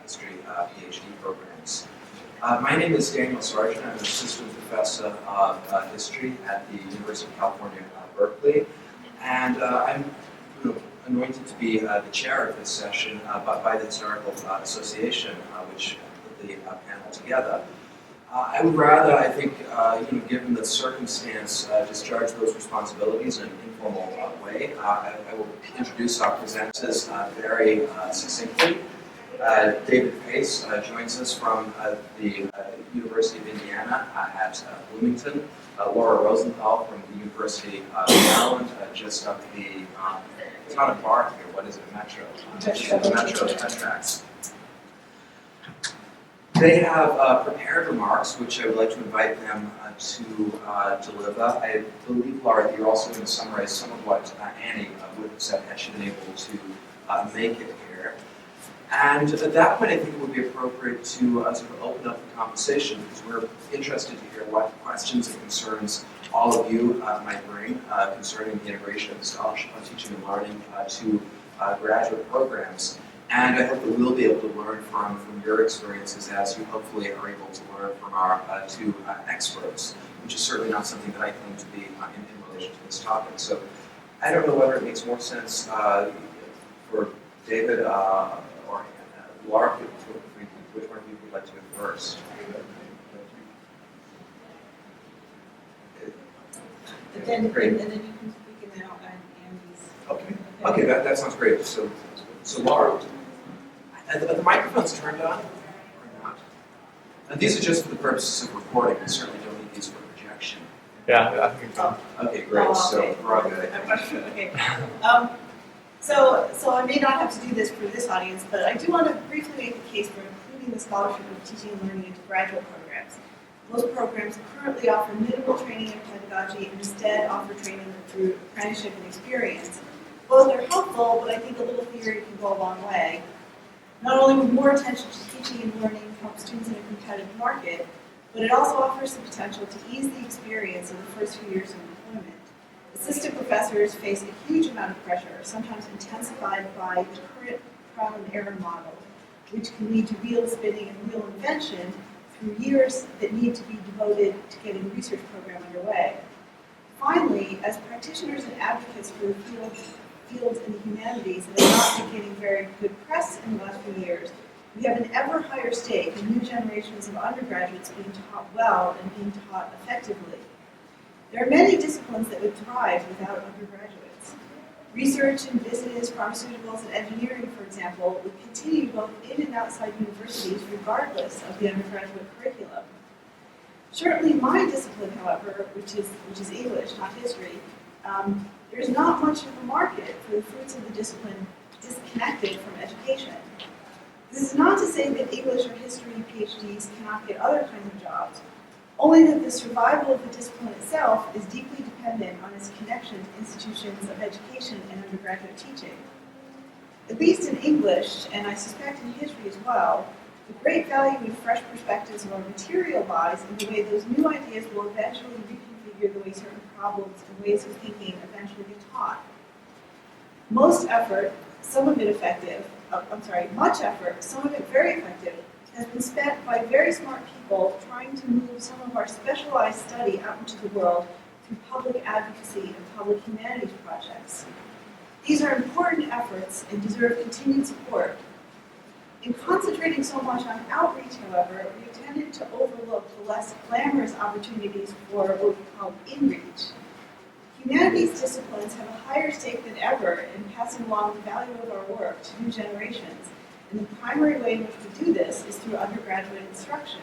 history PhD programs. My name is Daniel Sargent. I'm an assistant professor of history at the University of California, Berkeley, and I'm anointed to be the chair of this session by the Historical Association, which put the panel together. I would rather, I think, given the circumstance, discharge those responsibilities in an informal way. I will introduce our presenters very succinctly. David Pace joins us from the University of Indiana at Bloomington. Laura Rosenthal from the University of Maryland, just up the, it's not a bar here, what is it, a metro? Metro tracks. They have prepared remarks, which I would like to invite them to deliver. I believe, Laura, you're also going to summarize some of what Annie would have said had she been able to make it here. And at that point, I think it would be appropriate to sort of open up the conversation, because we're interested to hear what questions and concerns all of you might bring concerning the integration of scholarship on teaching and learning to graduate programs. And I hope that we'll be able to learn from your experiences as you hopefully are able to learn from our two experts, which is certainly not something that I claim to be in relation to this topic. So I don't know whether it makes more sense for David or Laura, which one of you would like to go first? And then you can speak and then Andy's. Okay, that sounds great. So Laura, are the microphones turned on or not? And these are just for the purposes of recording. We certainly don't need these for projection. Yeah, I think so. Okay, great. So we're all good. Okay. So I may not have to do this for this audience, but I do want to briefly make the case for including the scholarship of teaching and learning into graduate programs. Most programs currently offer minimal training in pedagogy and instead offer training through apprenticeship and experience. Both are helpful, but I think a little theory can go a long way. Not only would more attention to teaching and learning help students in a competitive market, but it also offers the potential to ease the experience of the first few years of employment. Assistant professors face a huge amount of pressure, sometimes intensified by the current trial and error model, which can lead to wheel spinning and wheel invention through years that need to be devoted to getting a research program underway. Finally, as practitioners and advocates for the fields in the humanities that have not been getting very good press in the last few years, we have an ever higher stake in new generations of undergraduates being taught well and being taught effectively. There are many disciplines that would thrive without undergraduates. Research in business, pharmaceuticals, and engineering, for example, would continue both in and outside universities regardless of the undergraduate curriculum. Certainly my discipline, however, which is English, not history, there's not much of a market for the fruits of the discipline disconnected from education. This is not to say that English or history PhDs cannot get other kinds of jobs, only that the survival of the discipline itself is deeply dependent on its connection to institutions of education and undergraduate teaching. At least in English, and I suspect in history as well, the great value in fresh perspectives of our material lies in the way those new ideas will eventually reconfigure the way certain problems and ways of thinking eventually get taught. Much effort, some of it very effective, has been spent by very smart people trying to move some of our specialized study out into the world through public advocacy and public humanities projects. These are important efforts and deserve continued support. In concentrating so much on outreach, however, we've tended to overlook the less glamorous opportunities for what we call inreach. Humanities disciplines have a higher stake than ever in passing along the value of our work to new generations, and the primary way in which we do this is through undergraduate instruction.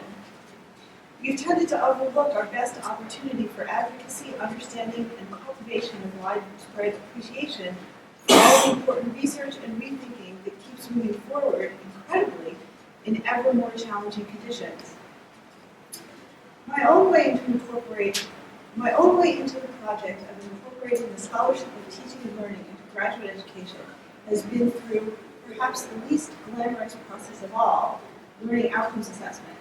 We've tended to overlook our best opportunity for advocacy, understanding, and cultivation of widespread appreciation for all the important research and rethinking that keeps moving forward incredibly in ever more challenging conditions. My own way into the project of incorporating the scholarship of teaching and learning into graduate education has been through perhaps the least glamorous process of all, learning outcomes assessment.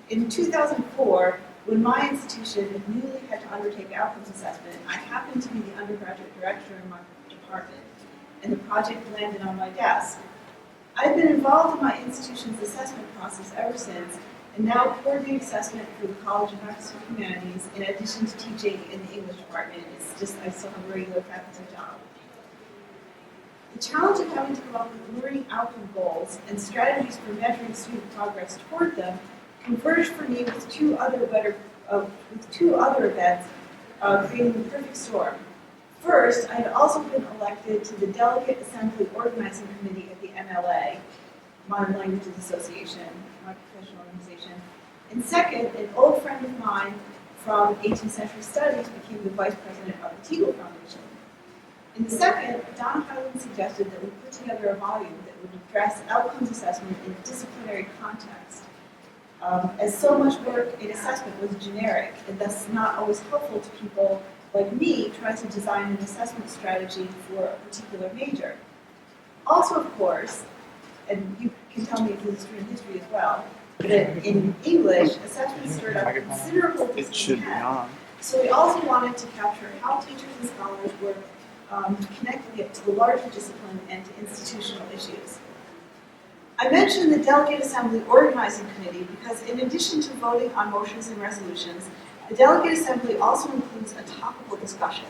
In 2004, when my institution newly had to undertake outcomes assessment, I happened to be the undergraduate director in my department, and the project landed on my desk. I've been involved in my institution's assessment process ever since, and now coordinate assessment for the College of Arts and Humanities in addition to teaching in the English department. It's just, I still have a regular faculty job. The challenge of having to come up with learning outcome goals and strategies for measuring student progress toward them converged for me with two other events creating the perfect storm. First, I had also been elected to the Delegate Assembly Organizing Committee at the MLA, Modern Languages Association, my professional organization. And second, an old friend of mine from 18th Century Studies became the vice president of the Teagle Foundation. In the second, Donna Highland suggested that we put together a volume that would address outcomes assessment in a disciplinary context. As so much work in assessment was generic and thus not always helpful to people like me trying to design an assessment strategy for a particular major. Also, of course, and you can tell me if this is true in history as well, that in English, assessments stirred up considerable discontent. So we also wanted to capture how teachers and scholars were connecting it to the larger discipline and to institutional issues. I mentioned the Delegate Assembly Organizing Committee because in addition to voting on motions and resolutions, the Delegate Assembly also includes a topical discussion.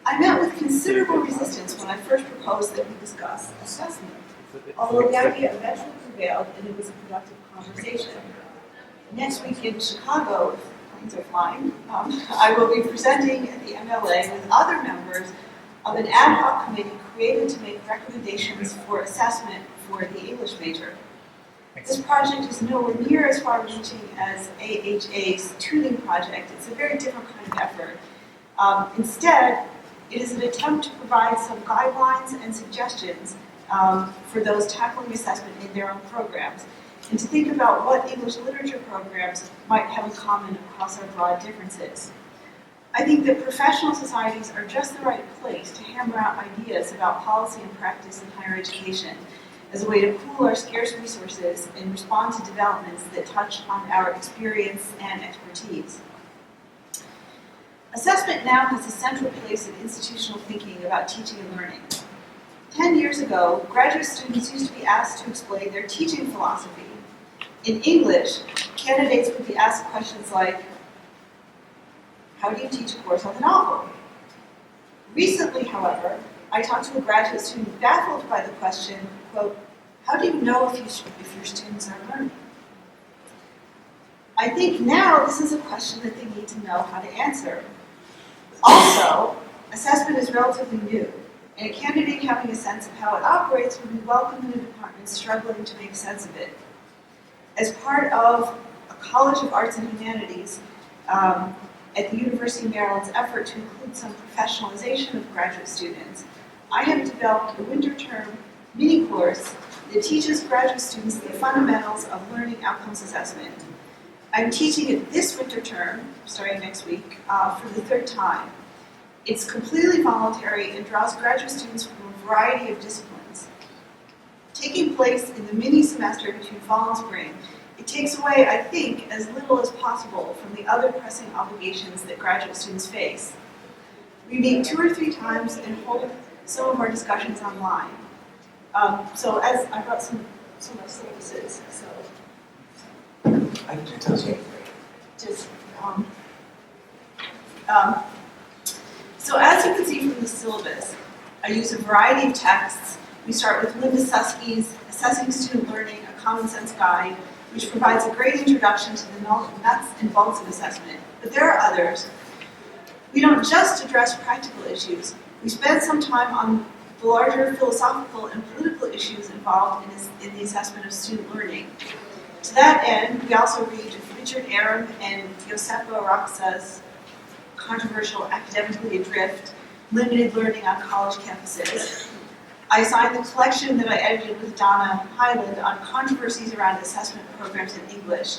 I met with considerable resistance when I first proposed that we discuss assessment, although the idea eventually prevailed and it was a productive conversation. Next week in Chicago, if planes are flying, I will be presenting at the MLA with other members of an ad hoc committee created to make recommendations for assessment for the English major. This project is nowhere near as far-reaching as AHA's tuning project. It's a very different kind of effort. Instead, it is an attempt to provide some guidelines and suggestions for those tackling assessment in their own programs, and to think about what English literature programs might have in common across our broad differences. I think that professional societies are just the right place to hammer out ideas about policy and practice in higher education as a way to pool our scarce resources and respond to developments that touch on our experience and expertise. Assessment now has a central place in institutional thinking about teaching and learning. 10 years ago, graduate students used to be asked to explain their teaching philosophy. In English, candidates would be asked questions like, how do you teach a course on the novel? Recently, however, I talked to a graduate student baffled by the question, quote, how do you know if your students are learning? I think now this is a question that they need to know how to answer. Also, assessment is relatively new, and a candidate having a sense of how it operates would be welcome in a department struggling to make sense of it. As part of a College of Arts and Humanities at the University of Maryland's effort to include some professionalization of graduate students, I have developed a winter-term mini-course that teaches graduate students the fundamentals of learning outcomes assessment. I'm teaching it this winter term, starting next week, for the third time. It's completely voluntary and draws graduate students from a variety of disciplines. Taking place in the mini-semester between fall and spring, it takes away, I think, as little as possible from the other pressing obligations that graduate students face. We meet 2 or 3 times and hold some of our discussions online. So as I brought some of my syllabuses, I can tell you. just so as you can see from the syllabus, I use a variety of texts. We start with Linda Susky's Assessing Student Learning, a Common Sense Guide, which provides a great introduction to the nuts and bolts of assessment. But there are others. We don't just address practical issues. We spend some time on the larger philosophical and political issues involved in the assessment of student learning. To that end, we also read Richard Aram and Yosepa Raksa's controversial Academically Adrift, Limited Learning on College Campuses. I signed the collection that I edited with Donna Highland on controversies around assessment programs in English,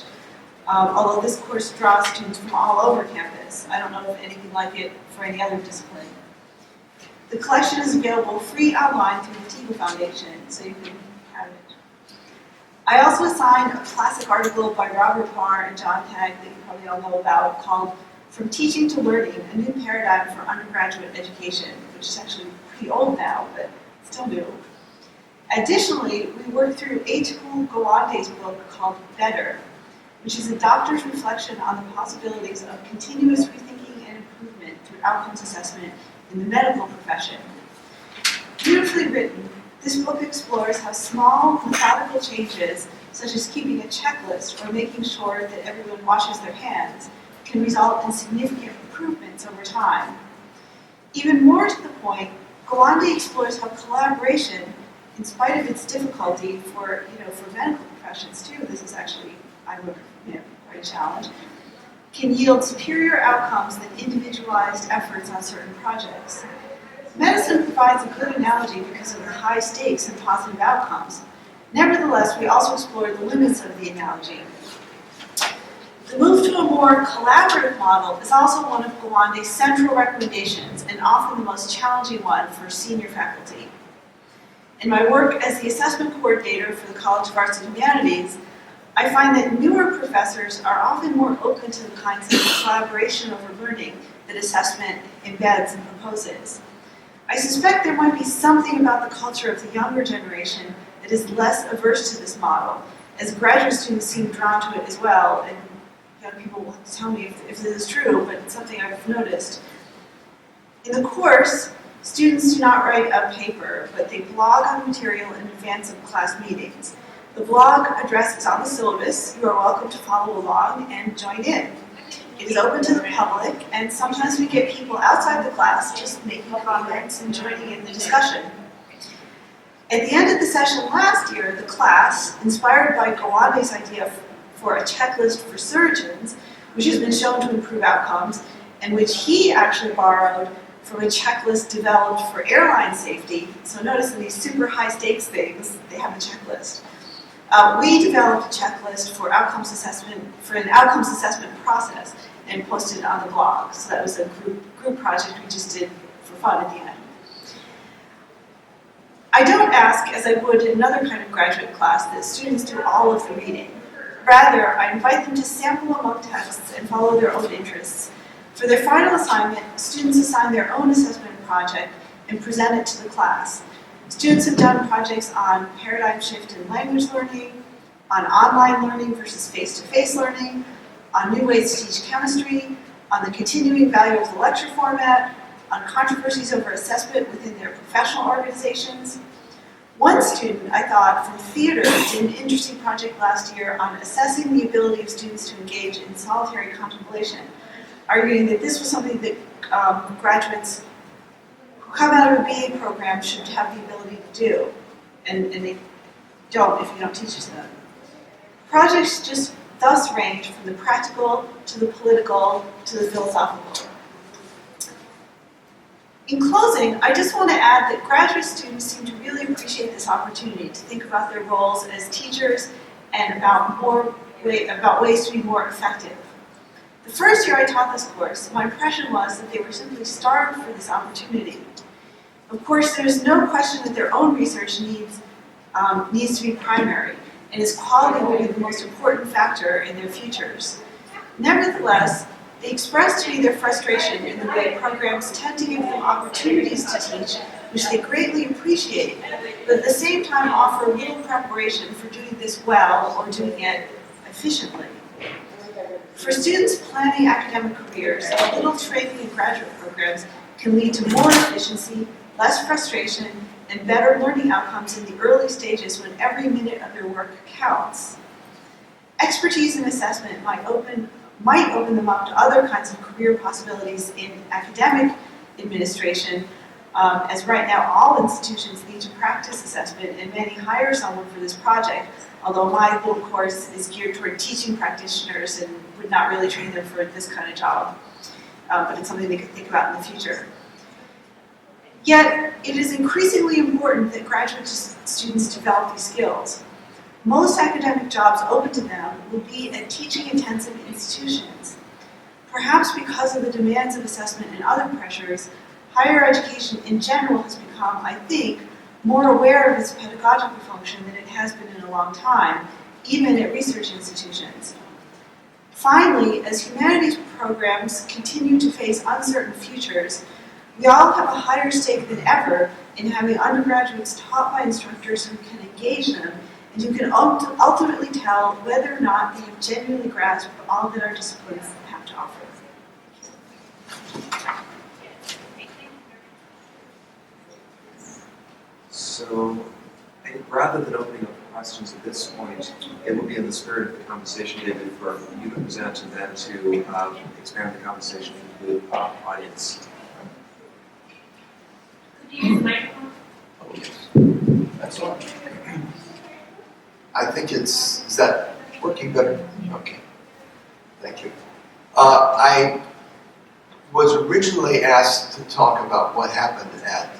although this course draws students from all over campus. I don't know of anything like it for any other discipline. The collection is available free online through the Teagle Foundation, so you can have it. I also assigned a classic article by Robert Parr and John Tagg that you probably all know about called From Teaching to Learning, a New Paradigm for Undergraduate Education, which is actually pretty old now, but still new. Additionally, we worked through Teagle Foundation's book called Better, which is a doctor's reflection on the possibilities of continuous rethinking and improvement through outcomes assessment in the medical profession. Beautifully written, this book explores how small, methodical changes, such as keeping a checklist or making sure that everyone washes their hands, can result in significant improvements over time. Even more to the point, Gawande explores how collaboration, in spite of its difficulty for medical professions too, this is actually, I would, quite a challenge, can yield superior outcomes than individualized efforts on certain projects. Medicine provides a good analogy because of the high stakes and positive outcomes. Nevertheless, we also explore the limits of the analogy. The move to a more collaborative model is also one of Gawande's central recommendations, and often the most challenging one for senior faculty. In my work as the assessment coordinator for the College of Arts and Humanities, I find that newer professors are often more open to the kinds of collaboration over learning that assessment embeds and proposes. I suspect there might be something about the culture of the younger generation that is less averse to this model, as graduate students seem drawn to it as well, and young people will tell me if this is true, but it's something I've noticed. In the course, students do not write a paper, but they blog on the material in advance of class meetings. The blog address is on the syllabus. You are welcome to follow along and join in. It is open to the public, and sometimes we get people outside the class just making comments and joining in the discussion. At the end of the session last year, the class, inspired by Gawande's idea for a checklist for surgeons, which has been shown to improve outcomes, and which he actually borrowed from a checklist developed for airline safety. So notice in these super high stakes things, they have a checklist. We developed a checklist for outcomes assessment, for an outcomes assessment process, and posted it on the blog. So that was a group project we just did for fun at the end. I don't ask, as I would in another kind of graduate class, that students do all of the reading. Rather, I invite them to sample among texts and follow their own interests. For their final assignment, students assign their own assessment project and present it to the class. Students have done projects on paradigm shift in language learning, on online learning versus face-to-face learning, on new ways to teach chemistry, on the continuing value of the lecture format, on controversies over assessment within their professional organizations. One student, I thought, from theater did an interesting project last year on assessing the ability of students to engage in solitary contemplation, arguing that this was something that graduates who come out of a BA program should have the ability to do, and they don't if you don't teach it to them. Projects just thus range from the practical to the political to the philosophical. In closing, I just want to add that graduate students seem to really appreciate this opportunity to think about their roles as teachers and about ways to be more effective. The first year I taught this course, my impression was that they were simply starved for this opportunity. Of course, there is no question that their own research needs to be primary, and its quality will be the most important factor in their futures. Nevertheless, they expressed to me their frustration in the way programs tend to give them opportunities to teach, which they greatly appreciate, but at the same time offer little preparation for doing this well or doing it efficiently. For students planning academic careers, a little training in graduate programs can lead to more efficiency, less frustration, and better learning outcomes in the early stages when every minute of their work counts. Expertise in assessment might open them up to other kinds of career possibilities in academic administration, as right now all institutions need to practice assessment and many hire someone for this project, although my little course is geared toward teaching practitioners and would not really train them for this kind of job, but it's something they could think about in the future. Yet, it is increasingly important that graduate students develop these skills. Most academic jobs open to them will be at teaching-intensive institutions. Perhaps because of the demands of assessment and other pressures, higher education in general has become, I think, more aware of its pedagogical function than it has been in a long time, even at research institutions. Finally, as humanities programs continue to face uncertain futures, We all have a higher stake than ever in having undergraduates taught by instructors who can engage them and who can ultimately tell whether or not they have genuinely grasped all that our disciplines have to offer. So, I think rather than opening up the questions at this point, it would be in the spirit of the conversation, David, for you to present and then to expand the conversation to the audience. Could you use the microphone? Oh, yes. Excellent. I think is that working better? Okay. Thank you. I was originally asked to talk about what happened at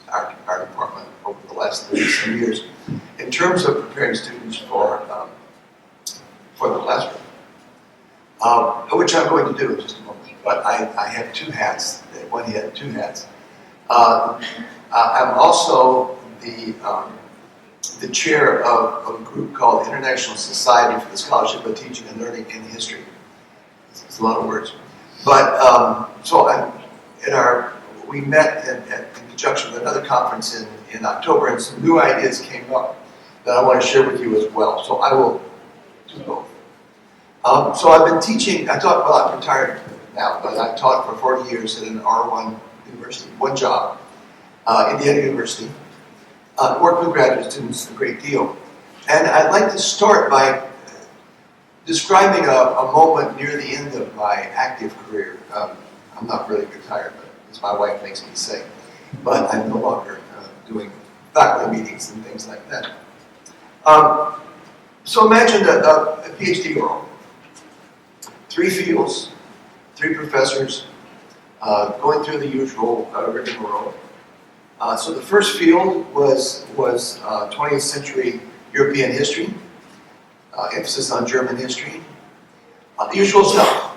our department over the last 30 years in terms of preparing students for the classroom, which I'm going to do in just a moment. But I have two hats. One had two hats. I'm also the chair of a group called International Society for the Scholarship of Teaching and Learning in History. It's a lot of words. But so we met in conjunction with another conference in October, and some new ideas came up that I want to share with you as well. So I will do both. So I've been teaching, I'm retired now, but I've taught for 40 years at an R1 university, one job, Indiana University. Worked with graduate students a great deal. And I'd like to start by describing a moment near the end of my active career. I'm not really retired, but as my wife makes me say. But I'm no longer doing faculty meetings and things like that. So imagine a PhD program. 3 fields, 3 professors, going through the usual rigmarole. So the first field was 20th century European history, emphasis on German history. The usual stuff,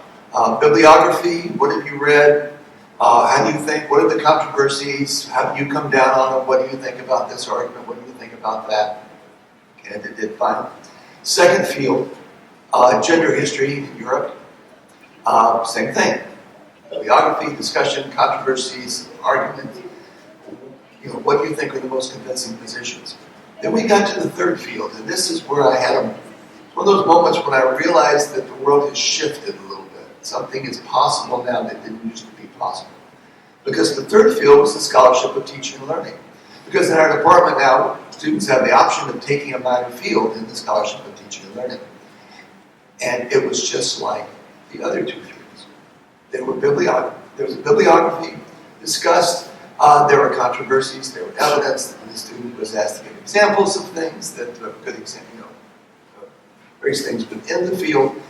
bibliography, what have you read, how do you think, what are the controversies, how do you come down on them, what do you think about this argument, what do you think about that, and it did fine. Second field, gender history in Europe, same thing, bibliography, discussion, controversies, argument. What do you think are the most convincing positions? Then we got to the third field, and this is where I had one of those moments when I realized that the world has shifted a little bit. Something is possible now that didn't used to be possible. Because the third field was the scholarship of teaching and learning. Because in our department now, students have the option of taking a minor field in the scholarship of teaching and learning. And it was just like the other 2 fields. There was a bibliography discussed. There were controversies, there were evidence, and the student was asked to give examples of things that could various things within the field.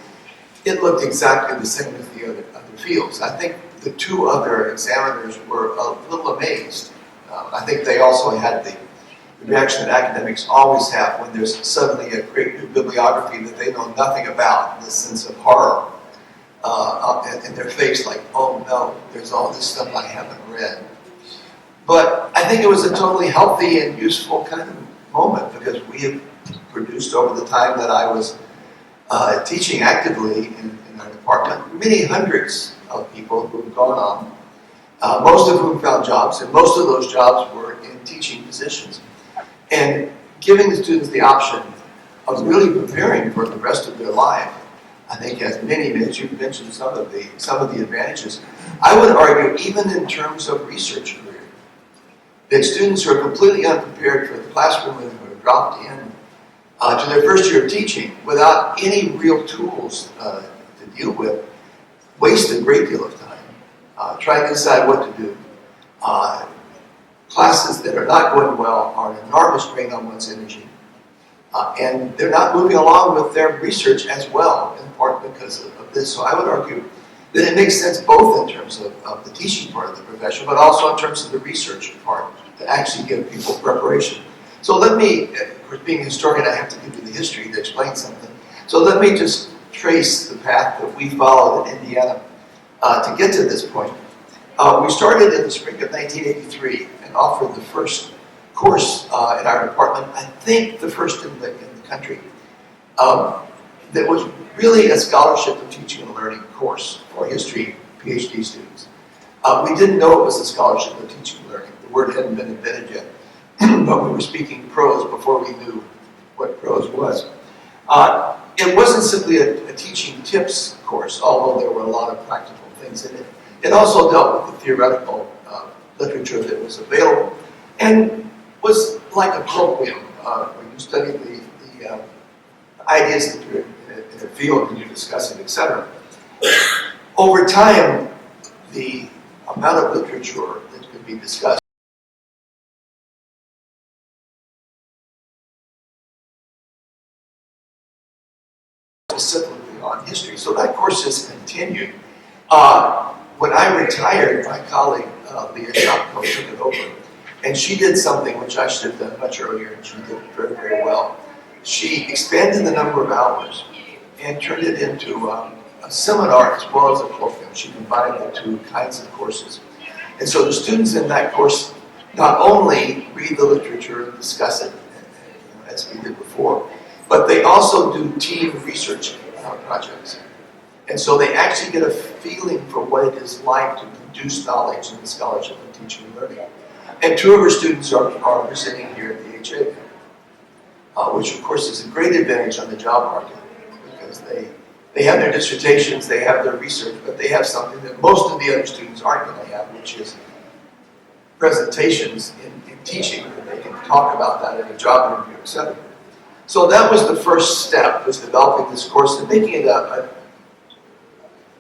It looked exactly the same as the other fields. I think the 2 other examiners were a little amazed. I think they also had the reaction that academics always have when there's suddenly a great new bibliography that they know nothing about, this sense of horror in their face, like, oh no, there's all this stuff I haven't read. But I think it was a totally healthy and useful kind of moment because we have produced over the time that I was teaching actively in our department many hundreds of people who have gone on, most of whom found jobs, and most of those jobs were in teaching positions. And giving the students the option of really preparing for the rest of their life, I think has many, as you've mentioned some of the advantages. I would argue even in terms of research career, that students who are completely unprepared for the classroom and who are dropped in to their first year of teaching without any real tools to deal with, waste a great deal of time trying to decide what to do. Classes that are not going well are an enormous drain on one's energy. And they're not moving along with their research as well, in part because of this. So I would argue that it makes sense both in terms of the teaching part of the profession, but also in terms of the research part, to actually give people preparation. So let me, of course, being a historian, I have to give you the history to explain something. So let me just trace the path that we followed in Indiana to get to this point. We started in the spring of 1983 and offered the first course in our department, I think the first in the country, that was really a scholarship of teaching and learning course for history PhD students. We didn't know it was a scholarship of teaching and learning. The word hadn't been invented yet, but we were speaking prose before we knew what prose was. It wasn't simply a teaching tips course, although there were a lot of practical things in it. It also dealt with the theoretical literature that was available and was like a colloquium when you study the ideas that you're in a field and you're discussing, etc. Over time, the amount of literature that could be discussed specifically on history. So that course has continued. When I retired, my colleague, Leah Shopko, took it over. And she did something which I should have done much earlier, and she did it very, very well. She expanded the number of hours and turned it into a seminar as well as a colloquium. She combined the two kinds of courses. And so the students in that course not only read the literature and discuss it, as we did before, but they also do team research projects. And so they actually get a feeling for what it is like to produce knowledge in the scholarship of teaching and learning. And two of our students are presenting here at the HA, which of course is a great advantage on the job market because they have their dissertations, they have their research, but they have something that most of the other students aren't going to have, which is presentations in teaching, and they can talk about that in a job interview, etc. So that was the first step, was developing this course and making it a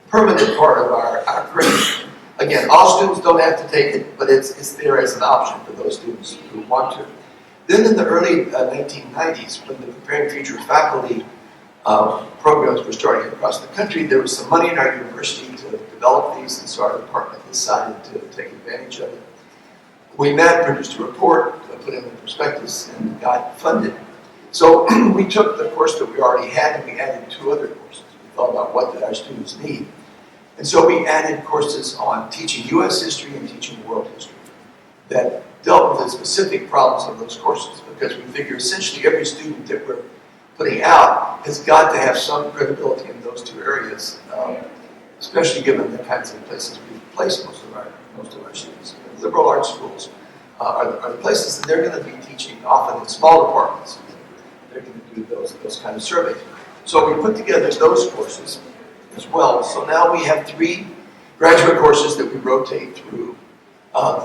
permanent part of our curriculum. Again, all students don't have to take it, but it's there as an option for those students who want to. Then in the early 1990s, when the Preparing Future Faculty programs were starting across the country, there was some money in our university to develop these, and so our department decided to take advantage of it. We met, produced a report, put in the prospectus, and got funded. So we took the course that we already had and we added two other courses. We thought about what did our students need. And so we added courses on teaching U.S. history and teaching world history that dealt with the specific problems of those courses, because we figure essentially every student that we're putting out has got to have some credibility in those two areas, especially given the kinds of places we've placed most of our students. Liberal arts schools are the places that they're going to be teaching, often in small departments. They're going to do those kind of surveys. So we put together those courses as well. So now we have 3 graduate courses that we rotate through.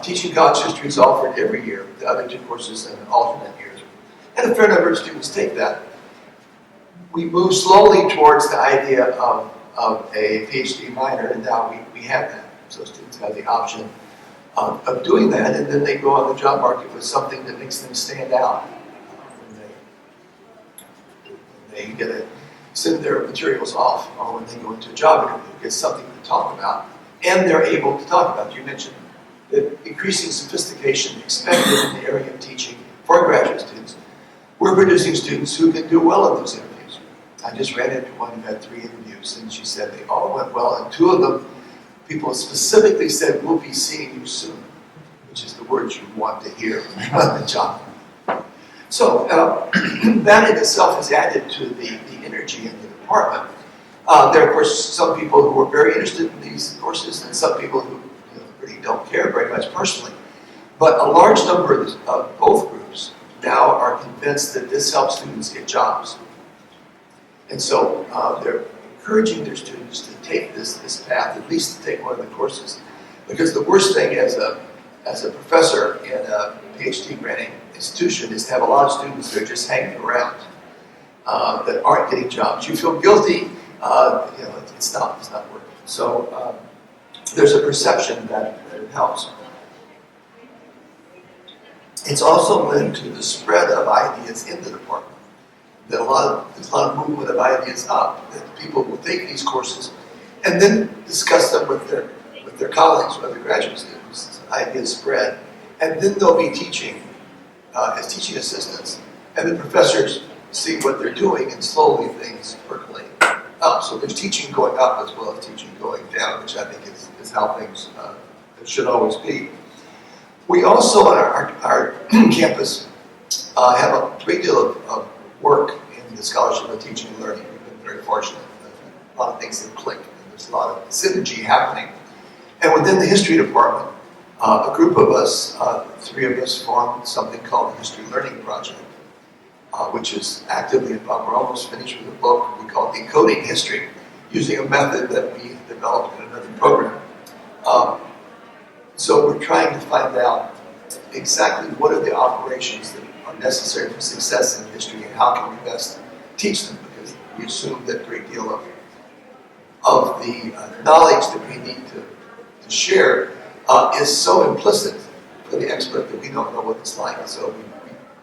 Teaching college history is offered every year, the other 2 courses in alternate years. And a fair number of students take that. We move slowly towards the idea of a PhD minor, and now we have that. So students have the option of doing that, and then they go on the job market with something that makes them stand out. They get to send their materials off, or when they go into a job interview, get something to talk about, and they're able to talk about. You mentioned the increasing sophistication expected in the area of teaching for graduate students. We're producing students who can do well in those interviews. I just ran into one who had 3 interviews, and she said they all went well, and 2 of them, people specifically said, "We'll be seeing you soon," which is the words you want to hear on the job. So that in itself has added to the energy in the department. There are, of course, some people who are very interested in these courses and some people who really don't care very much personally. But a large number of both groups now are convinced that this helps students get jobs. And so they're encouraging their students to take this path, at least to take one of the courses. Because the worst thing as a professor in a PhD granting institution is to have a lot of students that are just hanging around that aren't getting jobs. You feel guilty, it's not working. So there's a perception that it helps. It's also led to the spread of ideas in the department. There's a lot of movement of ideas up, that people will take these courses and then discuss them with their colleagues, with other graduate students. Ideas spread, and then they'll be teaching as teaching assistants, and the professors see what they're doing, and slowly things percolate up. So there's teaching going up as well as teaching going down, which I think is how things should always be. We also on our campus have a great deal of work in the scholarship of teaching and learning. We've been very fortunate. A lot of things have clicked, and there's a lot of synergy happening. And within the history department, a group of us, 3 of us, formed something called the History Learning Project, which is actively involved. We're almost finished with a book we call Decoding History, using a method that we developed in another program. So we're trying to find out exactly what are the operations that are necessary for success in history and how can we best teach them, because we assume that a great deal of the knowledge that we need to share is so implicit for the expert that we don't know what it's like. So we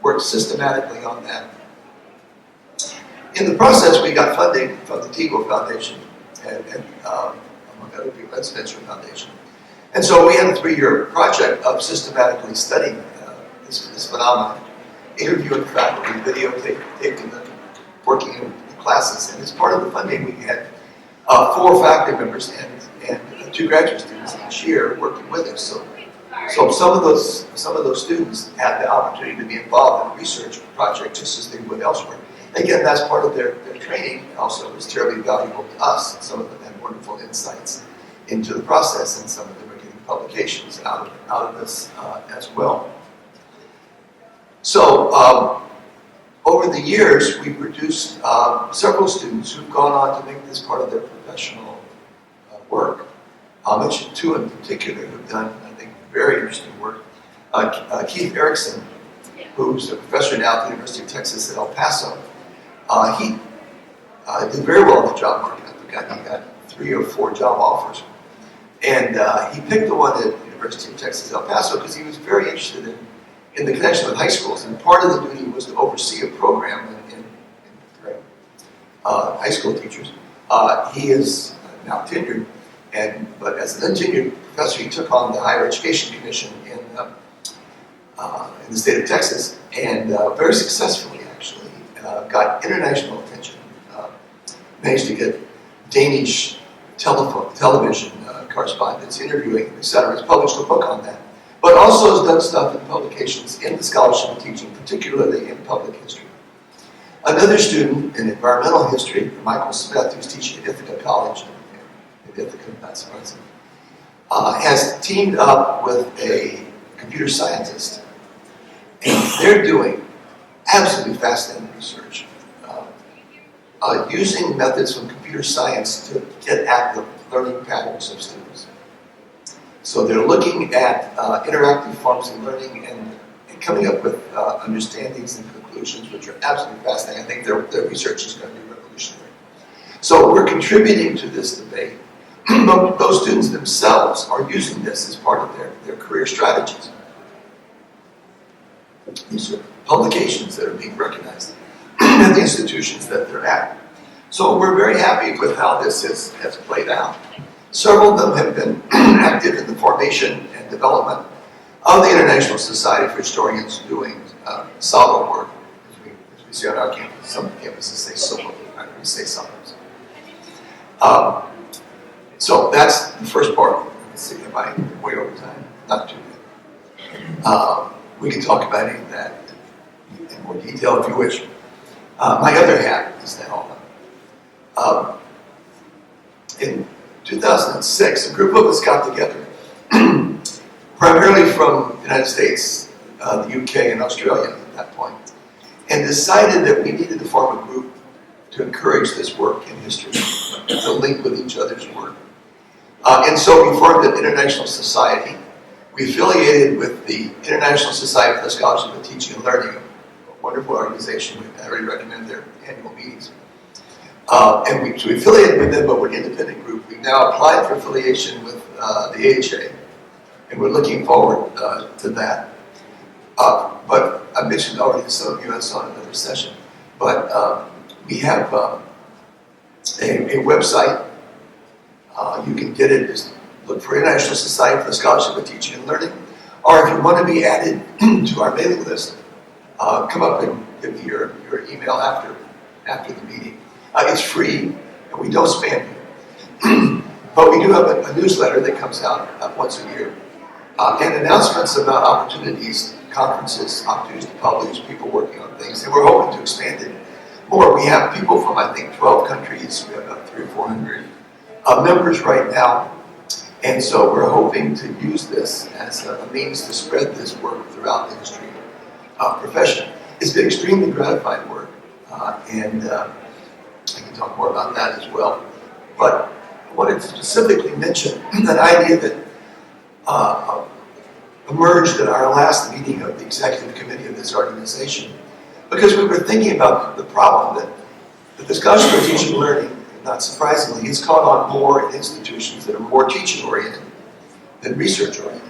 work systematically on that. In the process, we got funding from the Teagle Foundation and among other people, that's Venture Foundation. And so we had a 3-year project of systematically studying this phenomenon, interviewing faculty, videotaping them, working in the classes. And as part of the funding, we had 4 faculty members and 2 graduate students each year working with us. So some of those students had the opportunity to be involved in a research project just as they would elsewhere. Again, that's part of their training. Also, was terribly valuable to us. Some of them had wonderful insights into the process, and some of them are getting publications out of this as well. So over the years, we produced several students who've gone on to make this part of their professional work. I'll mention 2 in particular who've done, I think, very interesting work. Keith Erickson, who's a professor now at the University of Texas at El Paso. He did very well in the job market. I think he got 3 or 4 job offers. And he picked the one at the University of Texas El Paso because he was very interested in the connection with high schools. And part of the duty was to oversee a program in high school teachers. He is now tenured, but as an untenured professor, he took on the Higher Education Commission in the state of Texas, and very successfully, actually, got international attention. Managed to get Danish television correspondents interviewing, etc. He's published a book on that, but also has done stuff in publications in the scholarship of teaching, particularly in public history. Another student in environmental history, Michael Smith, who's teaching at Ithaca College in Ithaca, not surprising, has teamed up with a computer scientist, and they're doing absolutely fascinating research using methods from computer science to get at the learning patterns of students. So they're looking at interactive forms of learning and coming up with understandings and conclusions which are absolutely fascinating. I think their research is going to be revolutionary. So we're contributing to this debate. Those students themselves are using this as part of their career strategies. These are publications that are being recognized at the institutions that they're at. So we're very happy with how this has played out. Several of them have been active in the formation and development of the International Society for Historians, doing solid work, as we see on our campus. Some campuses say solo, we say sometimes. So that's the first part. Let's see, am I way over time? Not too bad. We can talk about any of that in more detail if you wish. My other hat is now in 2006, a group of us got together, primarily from the United States, the UK, and Australia at that point, and decided that we needed to form a group to encourage this work in history, to link with each other's work. And so we formed an international society. We affiliated with the International Society for the Scholarship of Teaching and Learning, a wonderful organization. I really recommend their annual meetings. And we affiliated with them, but we're an independent group. We've now applied for affiliation with the AHA, and we're looking forward to that. But I mentioned already to some of you, I saw in another session, but we have a website. You can get it, just look for International Society for the Scholarship of Teaching and Learning, or if you want to be added to our mailing list, come up and give me your email after the meeting. It's free, and we don't spam you. But we do have a newsletter that comes out once a year, and announcements about opportunities, conferences, opportunities to publish, people working on things, and we're hoping to expand it more. We have people from, I think, 12 countries. We have about 300 or 400 members right now, And so we're hoping to use this as a means to spread this work throughout the history profession. It's been extremely gratifying work, and I can talk more about that as well. But I wanted to specifically mention an idea that emerged at our last meeting of the executive committee of this organization, because we were thinking about the problem that the discussion of teaching and learning, not surprisingly, has caught on more in institutions that are more teaching-oriented than research-oriented.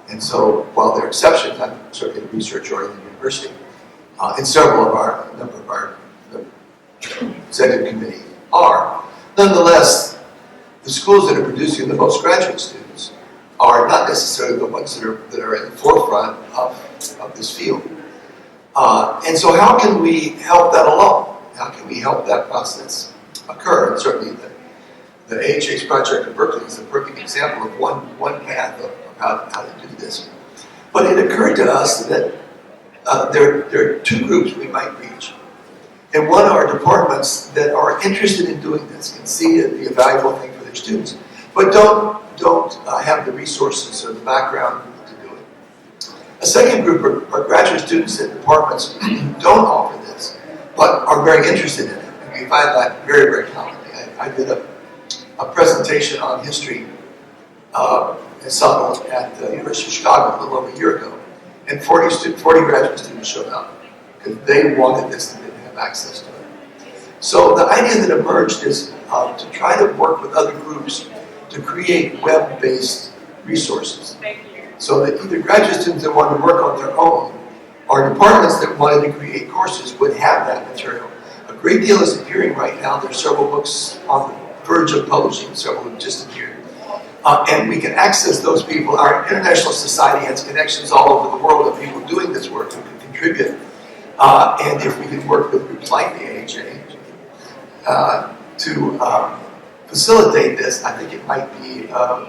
And so, while there are exceptions, I'm certainly a research-oriented university, and several of a number of our executive committee are, nonetheless, the schools that are producing the most graduate students are not necessarily the ones that are at the forefront of this field. And so how can we help that along? How can we help that process occur? And certainly the AHH project at Berkeley is a perfect example of one path of how to do this. But it occurred to us that there are two groups we might reach. And one are departments that are interested in doing this and see it be a valuable thing for their students, but don't have the resources or the background to do it. A second group are graduate students at departments who don't offer this, but are very interested in it. And we find that very, very common. I did a presentation on history at Sargent at the University of Chicago a little over a year ago, and 40 graduate students showed up because they wanted this and didn't have access to it. So the idea that emerged is to try to work with other groups to create web-based resources. So that either graduate students that want to work on their own or departments that wanted to create courses would have that material. A great deal is appearing right now. There are several books on the verge of publishing, several have just appeared. And we can access those people. Our international society has connections all over the world of people doing this work who can contribute. And if we can work with groups like the AHA to facilitate this, I think it might be a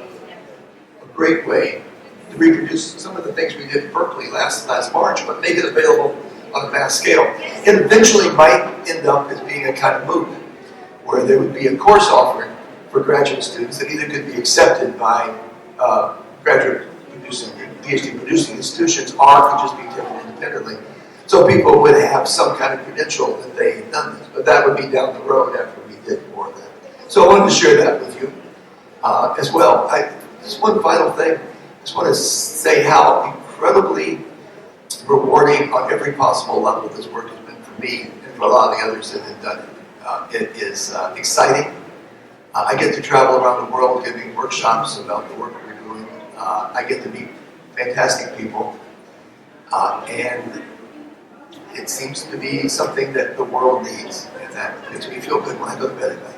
great way to reproduce some of the things we did in Berkeley last March, but make it available on a vast scale. It eventually might end up as being a kind of movement where there would be a course offering for graduate students that either could be accepted by graduate producing, PhD producing institutions, or could just be taken independently. So people would have some kind of credential that they had done this, but that would be down the road after we did more of that. So I wanted to share that with you as well. Just one final thing. I just want to say how incredibly rewarding on every possible level this work has been for me and for a lot of the others that have done it. It is exciting. I get to travel around the world giving workshops about the work we're doing. I get to meet fantastic people. And it seems to be something that the world needs. And that makes me feel good when I go to bed at night.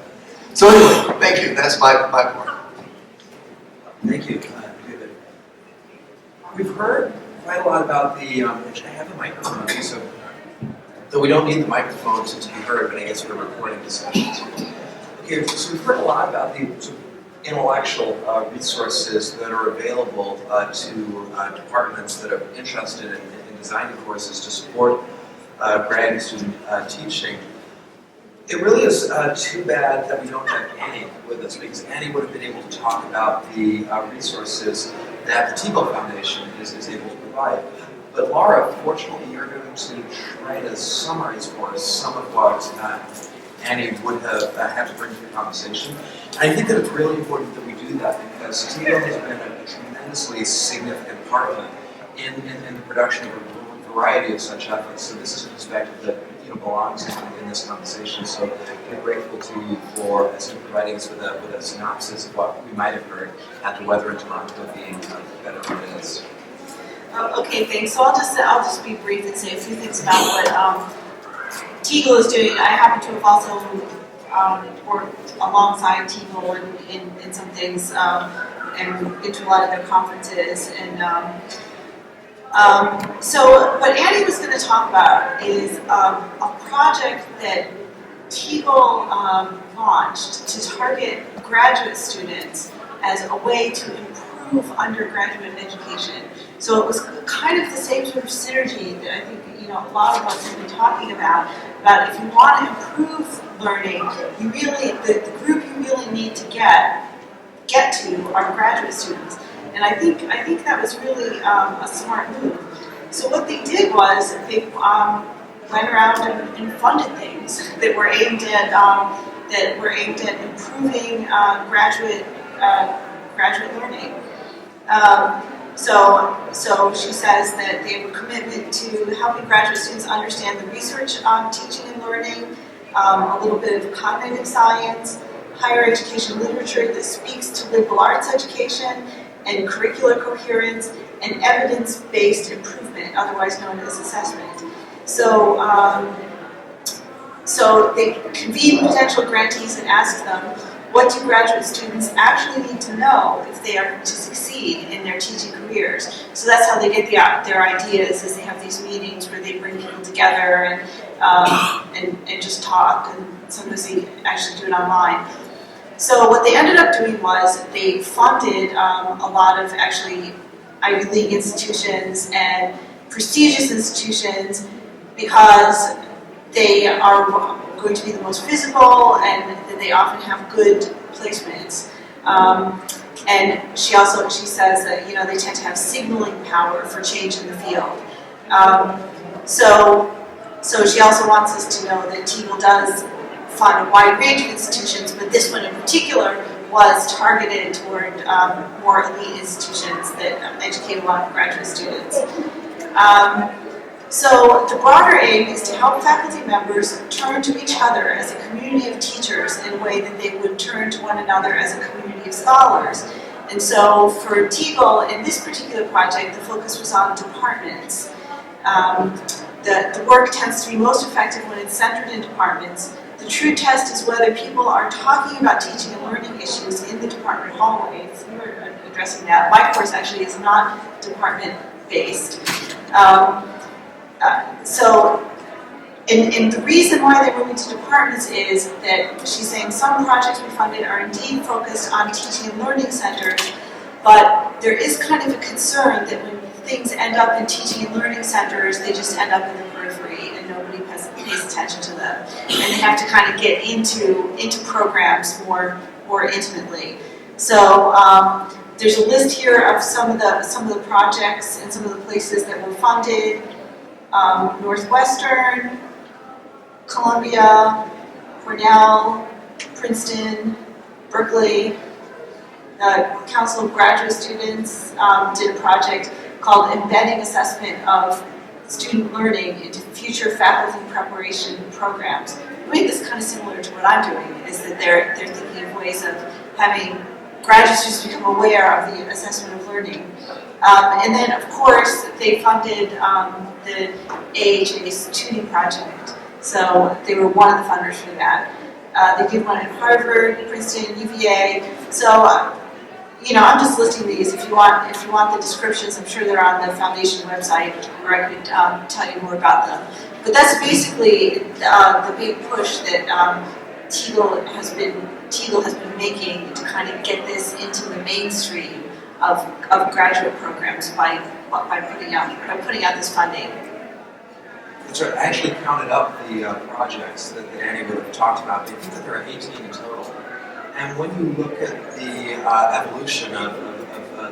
So anyway, thank you. That's my part. Thank you, David. We've heard quite a lot about the, I have a microphone, so though we don't need the microphone to be heard, but I guess we're recording discussions. Okay, so we've heard a lot about the sort of intellectual resources that are available to departments that are interested in designing courses to support graduate student teaching. It really is too bad that we don't have Annie with us, because Annie would have been able to talk about the resources that the Teagle Foundation is able to provide. But Laura, fortunately, you're going to try to summarize for us some of what Annie would have had to bring to the conversation. And I think that it's really important that we do that, because Teagle has been a tremendously significant partner in the production of a variety of such efforts. So this is a perspective that belongs in this conversation. So we're grateful to you for providing us with a synopsis of what we might have heard at the Weather in Toronto being better than it is. Okay, thanks. So I'll just be brief and say a few things about what Teagle is doing. I happen to have also worked alongside Teagle in some things and been to a lot of their conferences. And so what Annie was going to talk about is a project that Teagle launched to target graduate students as a way to improve undergraduate education. So it was kind of the same sort of synergy that I think a lot of us have been talking about if you want to improve learning, you really the group you really need to get get to our graduate students. And I think that was really a smart move. So what they did was they went around and funded things that were aimed at improving graduate learning. So she says that they have a commitment to helping graduate students understand the research on teaching and learning, a little bit of cognitive science, higher education literature that speaks to liberal arts education, and curricular coherence, and evidence-based improvement, otherwise known as assessment. So, so they convene potential grantees and ask them, what do graduate students actually need to know if they are to succeed in their teaching careers? So that's how they get their ideas, is they have these meetings where they bring people together and just talk, and sometimes they actually do it online. So what they ended up doing was they funded a lot of actually Ivy League institutions and prestigious institutions because they are going to be the most visible and that they often have good placements. And she says that they tend to have signaling power for change in the field. So she also wants us to know that Teagle does fund a wide range of institutions, but this one in particular was targeted toward more elite institutions that educate a lot of graduate students. So the broader aim is to help faculty members turn to each other as a community of teachers in a way that they would turn to one another as a community of scholars. And so for Teagle, in this particular project, the focus was on departments. The work tends to be most effective when it's centered in departments. The true test is whether people are talking about teaching and learning issues in the department hallways. You were addressing that. My course actually is not department-based. And the reason why they're moving to departments is that she's saying some projects we funded are indeed focused on teaching and learning centers, but there is kind of a concern that when things end up in teaching and learning centers, they just end up in the periphery and nobody pays attention to them. And they have to kind of get into programs more intimately. So there's a list here of some of the projects and some of the places that were funded. Northwestern, Columbia, Cornell, Princeton, Berkeley. The Council of Graduate Students did a project called Embedding Assessment of Student Learning into Future Faculty Preparation Programs. I think this is kind of similar to what I'm doing, is that they're thinking of ways of having graduate students become aware of the assessment of learning. And then, of course, they funded the AHA's tuning project. So they were one of the funders for that. They did one at Harvard, Princeton, UVA. So, I'm just listing these. If you want the descriptions, I'm sure they're on the foundation website, where I could tell you more about them. But that's basically the big push that Teagle has been making to kind of get this into the mainstream of graduate programs by putting out this funding. That's right. I actually counted up the projects that Annie would have talked about. I think that there are 18 in total. And when you look at the evolution of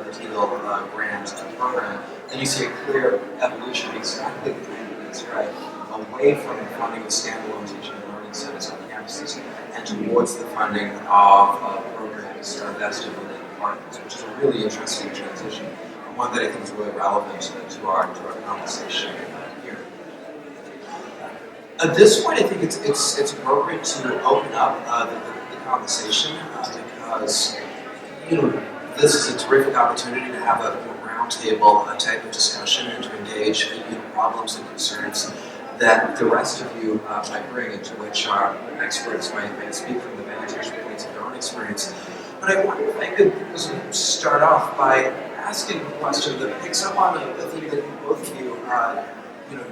the Teagle grant program, then you see a clear evolution exactly the kind of things, right? Away from the funding of standalone teaching and learning centers on campuses and towards the funding of programs that are vested within departments, which is a really interesting transition, and one that I think is really relevant to our conversation here. At this point, I think it's appropriate to open up the conversation because this is a terrific opportunity to have a roundtable type of discussion and to engage problems and concerns that the rest of you might bring, and to which our experts might speak from the vantage points of their own experience. But I wonder if I could start off by asking a question that picks up on a theme that both of you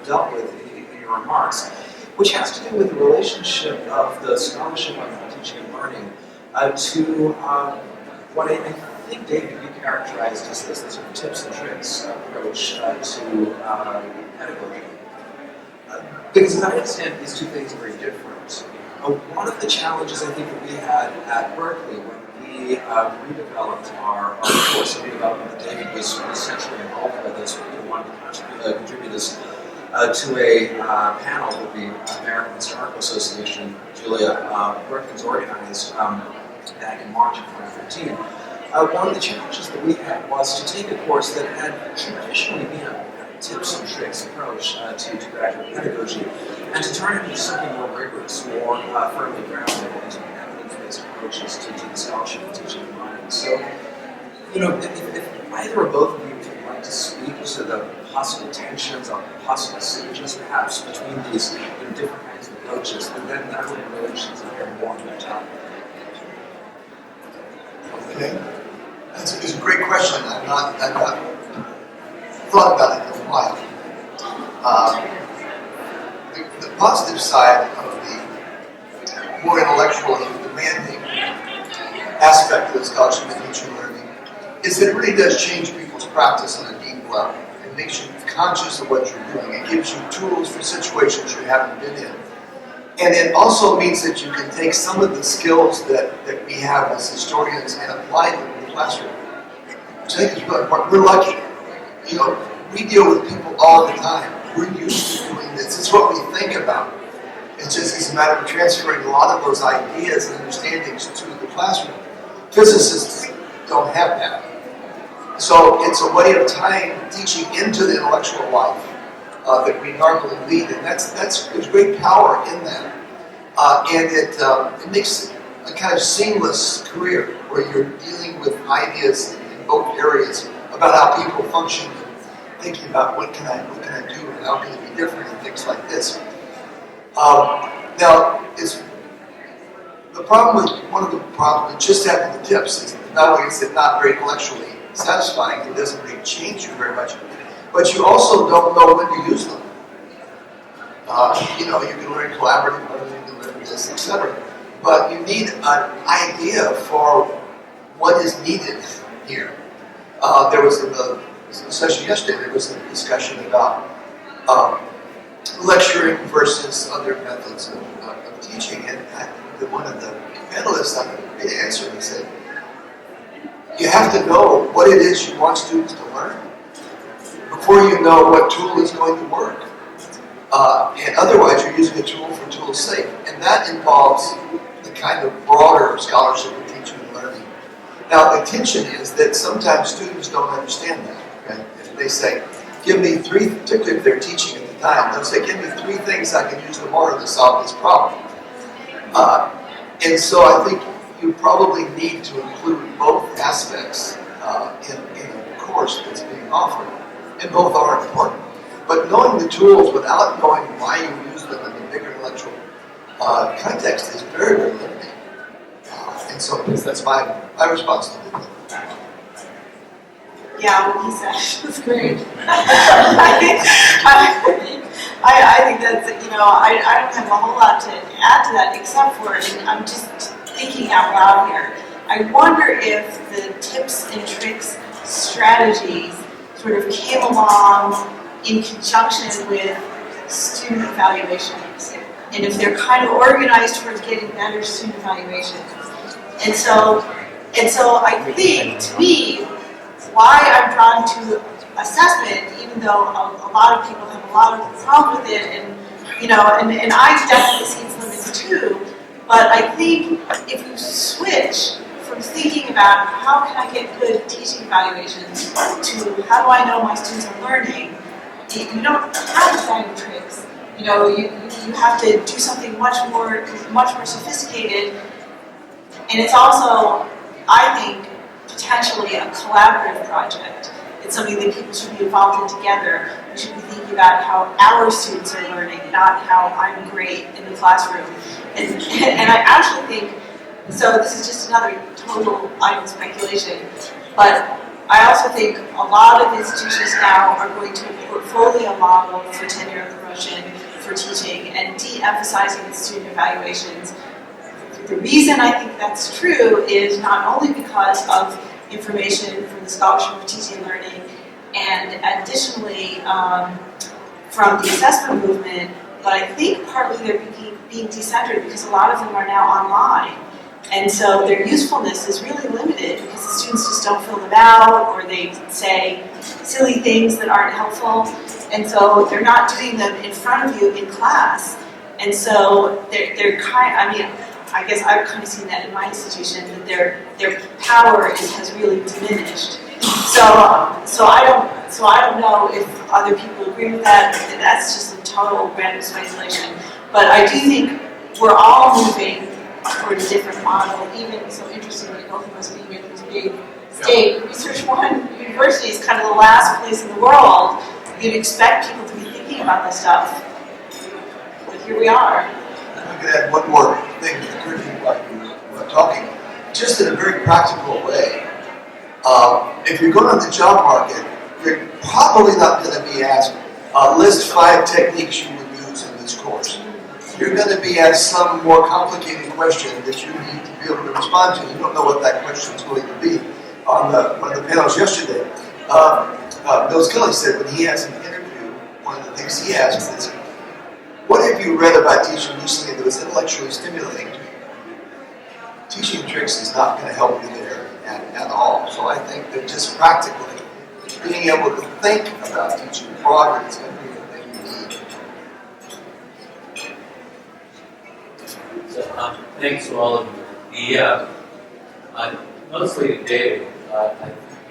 dealt with in your remarks, which has to do with the relationship of the scholarship on teaching and learning to what I think, David, you characterized as this sort of tips and tricks approach to pedagogy. Because as I understand, these two things are very different. One of the challenges I think that we had at Berkeley when we we redeveloped our course, and redevelopment that David was essentially involved with us. We wanted to contribute this to a panel that the American Historical Association, Julia Perkins, organized back in March of 2015. One of the challenges that we had was to take a course that had traditionally been a tips and tricks approach to graduate pedagogy, and to turn it into something more rigorous, more firmly grounded into evidence-based approaches to the scholarship of teaching and learning. So, if either or both of you would like to speak to the possible tensions or possible synergies, perhaps, between these different kinds of approaches, then I would be really interested to hear more on that topic. Okay, it's a great question. I've not thought about it in a while. The positive side of the more intellectual and demanding aspect of the scholarship of teaching and learning is that it really does change people's practice on a deep level. It makes you conscious of what you're doing. It gives you tools for situations you haven't been in. And it also means that you can take some of the skills that we have as historians and apply them in the classroom. Which I think is really important. We're lucky. We deal with people all the time. We're used to doing this. It's what we think about. It's a matter of transferring a lot of those ideas and understandings to the classroom. Physicists don't have that. So it's a way of tying teaching into the intellectual life that we normally lead, and there's great power in that. And it makes a kind of seamless career where you're dealing with ideas in both areas about how people function, thinking about what can I do and how can it be different and things like this. Now, one of the problems with just having the tips is not only is it not very intellectually satisfying, it doesn't really change you very much, but you also don't know when to use them. You can learn collaborative learning, you can learn this, etc. But you need an idea for what is needed here. There was in the session yesterday, there was a discussion about lecturing versus other methods of teaching, and one of the panelists on the answer, he said, you have to know what it is you want students to learn before you know what tool is going to work. And otherwise, you're using a tool for tool's sake. And that involves the kind of broader scholarship of teaching and learning. Now, the tension is that sometimes students don't understand that. Right? If they say, give me three, particularly if they're teaching at the time, they'll say, give me 3 things I can use tomorrow to solve this problem. And so I think you probably need to include both aspects in a course that's being offered, and both are important. But knowing the tools without knowing why you use them in the bigger intellectual context is very, very limiting. And so that's my response to it. Yeah, what he said was great. I think that's, I don't have a whole lot to add to that except for, and I'm just thinking out loud here, I wonder if the tips and tricks strategies sort of came along in conjunction with student evaluations, and if they're kind of organized towards getting better student evaluations. And so I think, to me, why I'm drawn to assessment, even though a lot of people have a lot of problems with it, and I definitely see its limits too. But I think if you switch from thinking about how can I get good teaching evaluations to how do I know my students are learning, you don't have guiding tricks. You have to do something much more sophisticated, and it's also, I think, potentially a collaborative project. It's something that people should be involved in together. We should be thinking about how our students are learning, not how I'm great in the classroom. And I actually think, so this is just another total item speculation, but I also think a lot of institutions now are going to a portfolio model for tenure and promotion for teaching and de-emphasizing the student evaluations. The reason I think that's true is not only because of information from the Scholarship for Teaching and Learning, and additionally from the assessment movement, but I think partly they're being decentered because a lot of them are now online. And so their usefulness is really limited because the students just don't fill them out, or they say silly things that aren't helpful. And so they're not doing them in front of you in class. And so they're I guess I've kind of seen that in my institution, that their power has really diminished. So I don't know if other people agree with that. That's just a total random speculation. But I do think we're all moving toward a different model. Even so, interestingly, both of us being at these big state research one university is kind of the last place in the world you'd expect people to be thinking about this stuff. But here we are. I could add one more thing that occurred to me while you were talking, just in a very practical way. If you're going to the job market, you're probably not going to be asked, list 5 techniques you would use in this course. You're going to be asked some more complicated question that you need to be able to respond to. You don't know what that question is going to be. On one of the panels yesterday, Bill Skilling said when he has an interview, one of the things he asked is, what have you read about teaching recently that was intellectually stimulating to you? Teaching tricks is not going to help you there at all. So I think that just practically being able to think about teaching broadly is going to be the thing you need. So, thanks to all of you. Mostly to David,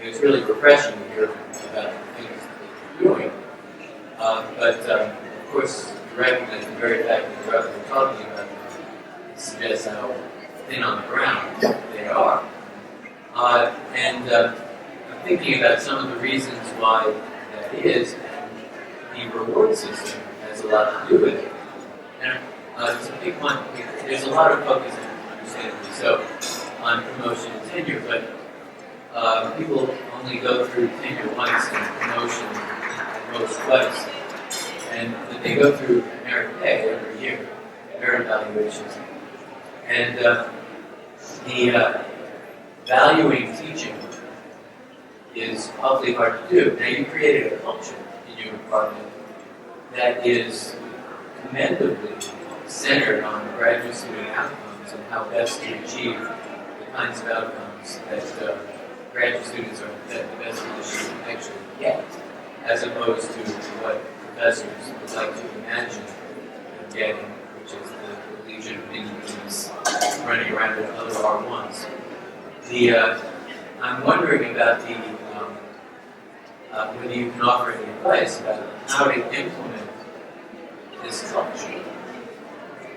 it was really refreshing to hear about the things that you're doing. But of course, you recognize the very fact that you're up there talking about them suggests how thin on the ground they are. And I'm thinking about some of the reasons why that is, and the reward system has a lot to do with it. And to pick one, there's a lot of focus, understandably so, on promotion and tenure, but people only go through tenure once and promotion at most twice. And that they go through merit pay every year, merit evaluations. And the valuing teaching is awfully hard to do. Now, you created a culture in your department that is commendably centered on graduate student outcomes and how best to achieve the kinds of outcomes that graduate students are at the best position to actually get, as opposed to what professors would like to imagine them getting, which is the legion of minions running around with other R1s. I'm wondering about whether you can offer any advice about how to implement this culture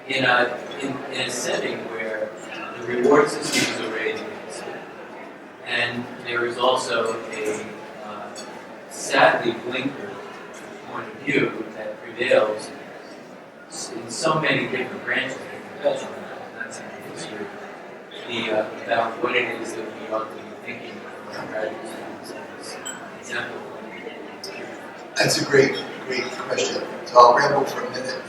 in a setting where the reward system is already existing, and there is also a sadly blinkered point of view that prevails in so many different branches of the profession, not simply history, about what it is that we ought to be thinking about graduate students in this example. That's a great question. So I'll ramble for a minute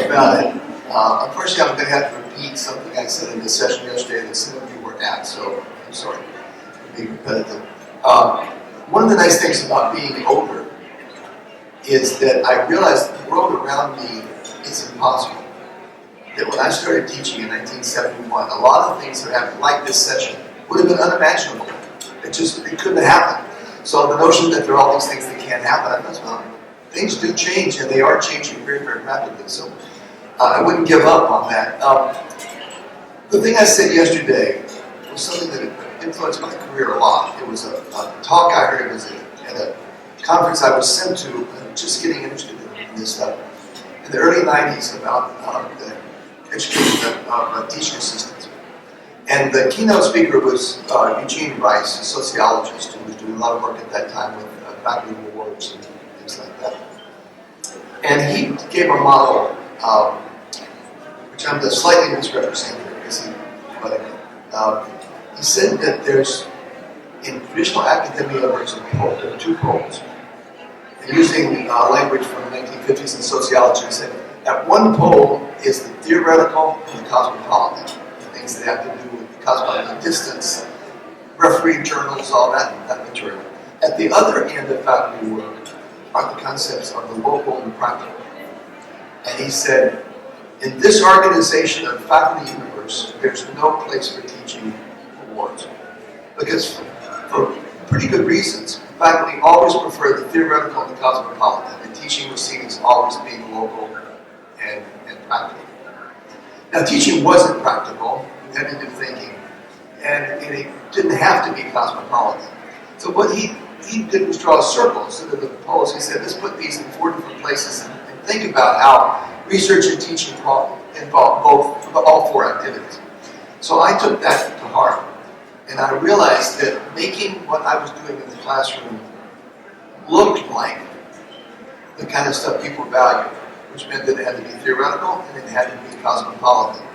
about it. Unfortunately, I'm going to have to repeat something I said in the session yesterday that some of you were at, so I'm sorry for being repetitive. One of the nice things about being older is that I realized the world around me is impossible. That when I started teaching in 1971, a lot of things that happened, like this session, would have been unimaginable. It couldn't have happened. So the notion that there are all these things that can't happen, I thought, well, things do change, and they are changing very, very rapidly. So I wouldn't give up on that. The thing I said yesterday was something that influenced my career a lot. It was a talk I heard. It was at a conference I was sent to, just getting interested in this stuff, in the early 90s about the education of teaching assistants. And the keynote speaker was Eugene Rice, a sociologist who was doing a lot of work at that time with faculty awards and things like that. And he gave a model, which I'm slightly misrepresenting here because he said that there's, in traditional academia, there's there are 2 poles. And using language from the 1950s in sociology, he said, at one pole is the theoretical and the cosmopolitan, the things that have to do with the cosmopolitan distance, referee journals, all that material. At the other end of faculty work are the concepts of the local and the practical. And he said, In this organization of faculty universe, there's no place for teaching awards. Because for pretty good reasons, faculty always prefer the theoretical and the cosmopolitan, and teaching was seen as always being local and practical. Now, teaching wasn't practical, you had to do thinking, and it didn't have to be cosmopolitan. So what he did was draw a circle instead of the poles. He said, let's put these in 4 different places and think about how research and teaching involve all 4 activities. So I took that to heart, and I realized that making what I was doing in the classroom looked like the kind of stuff people value, which meant that it had to be theoretical and it had to be cosmopolitan.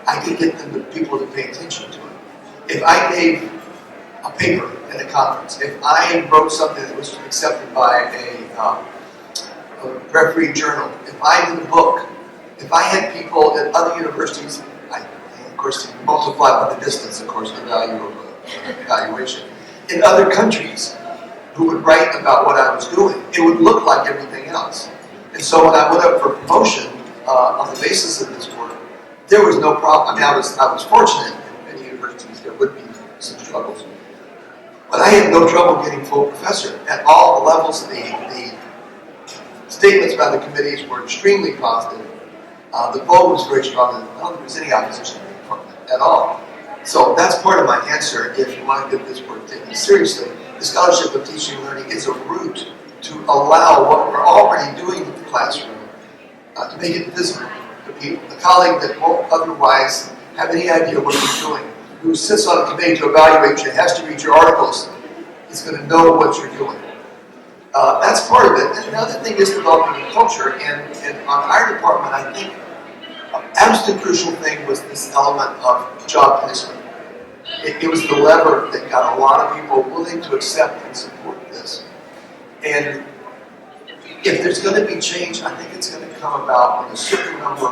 I could get people to pay attention to it. If I gave a paper at a conference, if I wrote something that was accepted by a referee journal, if I did a book, if I had people at other universities, of course, multiply by the distance, of course, the value of evaluation, in other countries who would write about what I was doing, it would look like everything else. And so when I went up for promotion on the basis of this work, there was no problem. I mean, I was fortunate in many universities there would be some struggles. But I had no trouble getting full professor at all the levels. The statements by the committees were extremely positive. The vote was very strong, and I don't think there was any opposition at all. So that's part of my answer if you want to get this work taken seriously. The Scholarship of Teaching and Learning is a route to allow what we're already doing in the classroom to make it visible to people. A colleague that won't otherwise have any idea what you're doing, who sits on a committee to evaluate you, has to read your articles, is going to know what you're doing. That's part of it. And the other thing is developing a culture. And on our department, I think an absolutely crucial thing was this element of job placement. It was the lever that got a lot of people willing to accept and support this. And if there's going to be change, I think it's going to come about when a certain number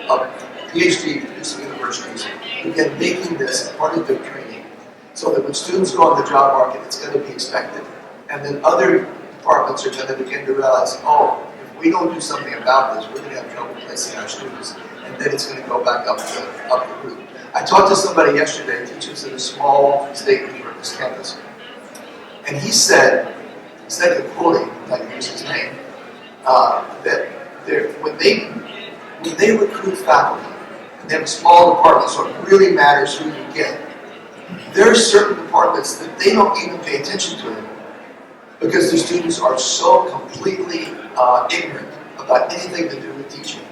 of PhD-producing universities begin making this part of their training, so that when students go on the job market, it's going to be expected. And then other departments are going to begin to realize, oh, if we don't do something about this, we're going to have trouble placing our students, and then it's going to go back up the route. I talked to somebody yesterday, teachers in a small state university campus, and he said, instead of quoting, I can use his name, that when they recruit faculty, and they have a small department, so it really matters who you get, there are certain departments that they don't even pay attention to anymore, because the students are so completely ignorant about anything to do with teaching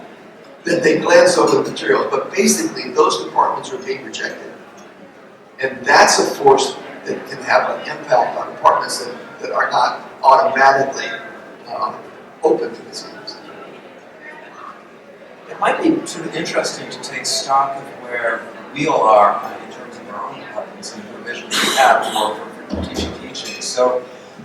that they glance over the material. But basically, those departments are being rejected. And that's a force that can have an impact on departments that are not automatically open to this kind of stuff. It might be sort of interesting to take stock of where we all are in terms of our own departments and the provisions we have for teaching. So,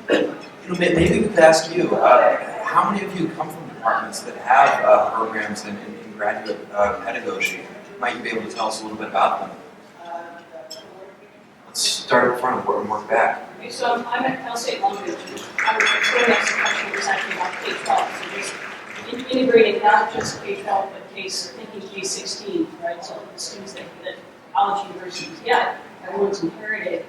maybe we could ask you, how many of you come from departments that have programs in graduate pedagogy? Might you be able to tell us a little bit about them? Let's start up front and work back. Okay, so I'm at Cal State Long Beach. I'm doing that section was actually about K-12, so just integrating not just K-12 but thinking K-16, right? So the students that college universities get, everyone's inherited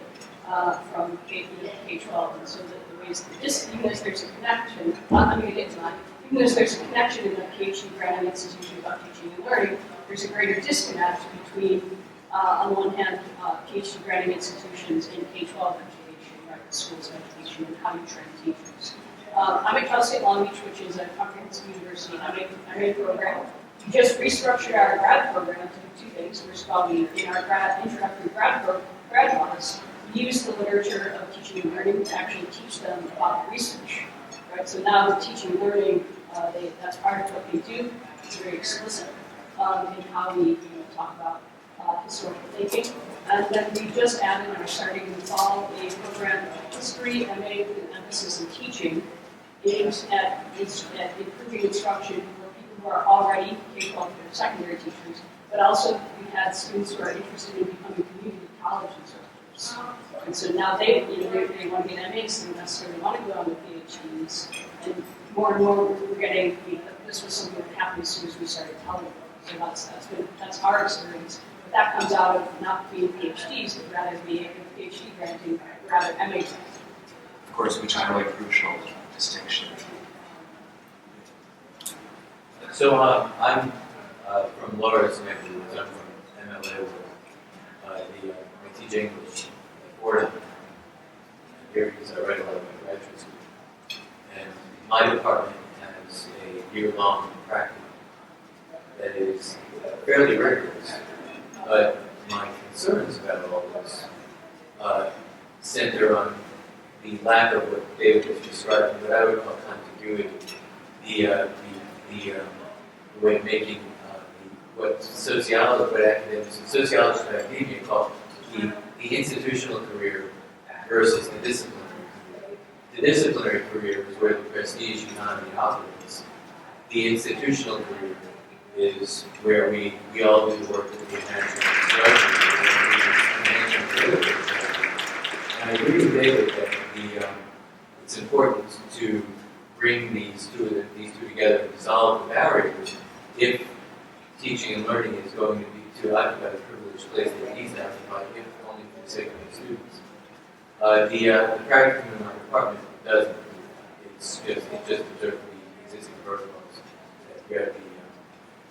from K-12, and so the ways that even as there's a connection, I'm going to get to that. Even as there's a connection in the PhD granting institution about teaching and learning, there's a greater disconnect between, on the one hand, PhD granting institutions and K-12 education, right, the schools of education, and how you train teachers. I'm at Cal State Long Beach, which is a comprehensive university. I'm a program. We just restructured our grad program to do 2 things. First of all, in our introductory grad models, we use the literature of teaching and learning to actually teach them about research. Right? So now the teaching and learning, that's part of what they do. It's very explicit in how we talk about historical thinking. And then we just added, and are starting in the fall, a program of history, MA with an emphasis in teaching, aimed at improving instruction for people who are already K-12 or secondary teachers, but also we've had students who are interested in becoming community college instructors. And so now they want to get MAs, they don't necessarily want to go on the PhDs. And more we're getting, this was something that happened as soon as we started telling them. So that's our experience. But that comes out of not being PhDs, but rather being a PhD granting, rather MA granting. Of course, which is a really crucial distinction. So I'm from Laura's neck of the woods. I'm from MLA, I teach English at Wardman here because I write a lot of my graduate school. And my department has a year-long practice that is fairly rigorous. But my concerns about all this center on the lack of what David was describing, what I would call contiguity, the way of making what sociologists, what academics, sociologists and academia call the institutional career versus the disciplinary career. The disciplinary career is where the prestige economy operates. The institutional career is where we all do the work that we imagine. And I agree with David that it's important to bring these two together and dissolve the barriers if teaching and learning is going to occupy the privileged place that it needs to occupy, if only for the sake of the students. The practicum in our department doesn't. It just observes the existing protocols that you have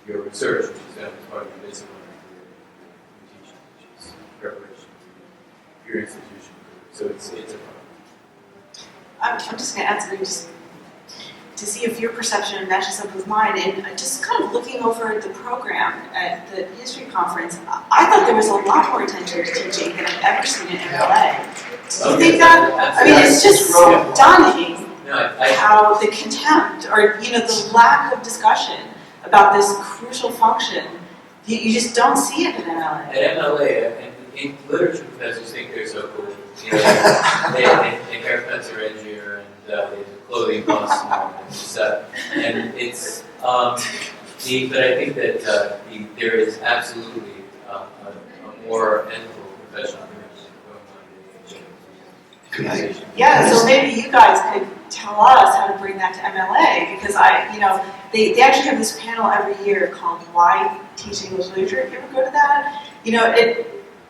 your research, which is done as part of your disciplinary career, your teaching, which is preparation for your institution career. So it's a problem. I'm just going to add something just to see if your perception matches up with mine. And just kind of looking over the program at the history conference, I thought there was a lot more attention to teaching than I've ever seen at MLA. Do you think that? I mean, it's just stunning how the contempt or, the lack of discussion about this crucial function, you just don't see it at MLA. At MLA, and literature professors think they're so cool. They haircuts are edgier, and the clothing costs more, and it's. But I think that there is absolutely a more ethical professional connection going on. Yeah, so maybe you guys could tell us how to bring that to MLA, because they actually have this panel every year called "Why Teach English Literature." If you ever go to that,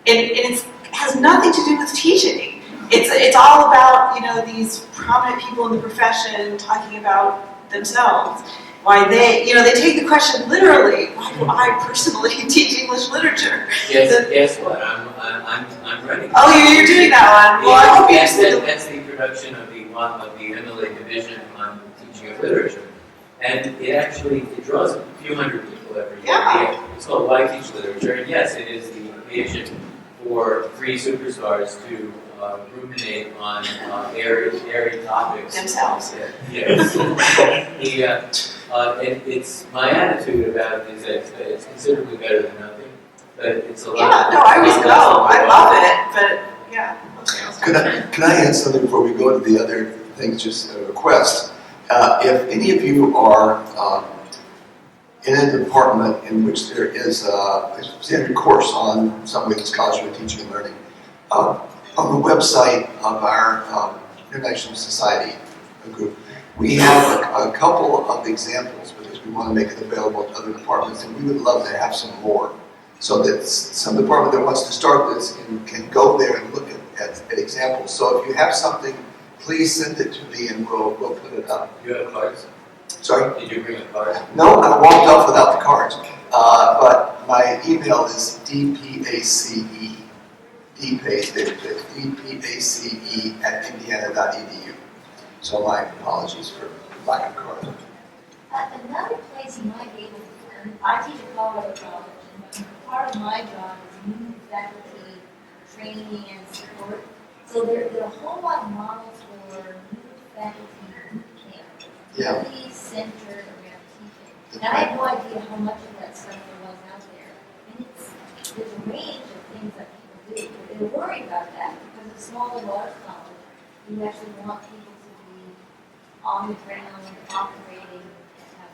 it has nothing to do with teaching. It's all about these prominent people in the profession talking about themselves. Why they take the question literally. Why do I personally teach English literature? Guess what? I'm running. Oh, you're doing that one. Well, I hope that's the introduction of the MLA division on teaching of literature, and it draws a few hundred people every year. Yeah. It's called Why Teach Literature, and yes, it is the occasion for three superstars to ruminate on airy topics themselves. Yes. And it's my attitude about it is that it's considerably better than nothing, but it's a lot. Yeah, no, I always go. I love it, but yeah. Can I add something before we go to the other things? Just a request. If any of you are in a department in which there is a standard course on some way the scholarship of teaching and learning, on the website of our International Society group, we have a couple of examples because we want to make it available to other departments, and we would love to have some more, so that some department that wants to start this can go there and look at examples. So if you have something, please send it to me and we'll put it up. You have cards? Sorry? Did you bring a card? No, I walked off without the cards. But my email is dpace, dpace@indiana.edu. So my apologies for lack of cards. Another place you might be able to, I teach at Colorado College, and part of my job is new faculty training and support. So there are a whole lot of models for new faculty boot camp, really centered around teaching. And I have no idea how much of that stuff there was out there. And there's a range of things that people do. But they're worried about that because of smaller large college, you actually want people to be on the ground, operating, and have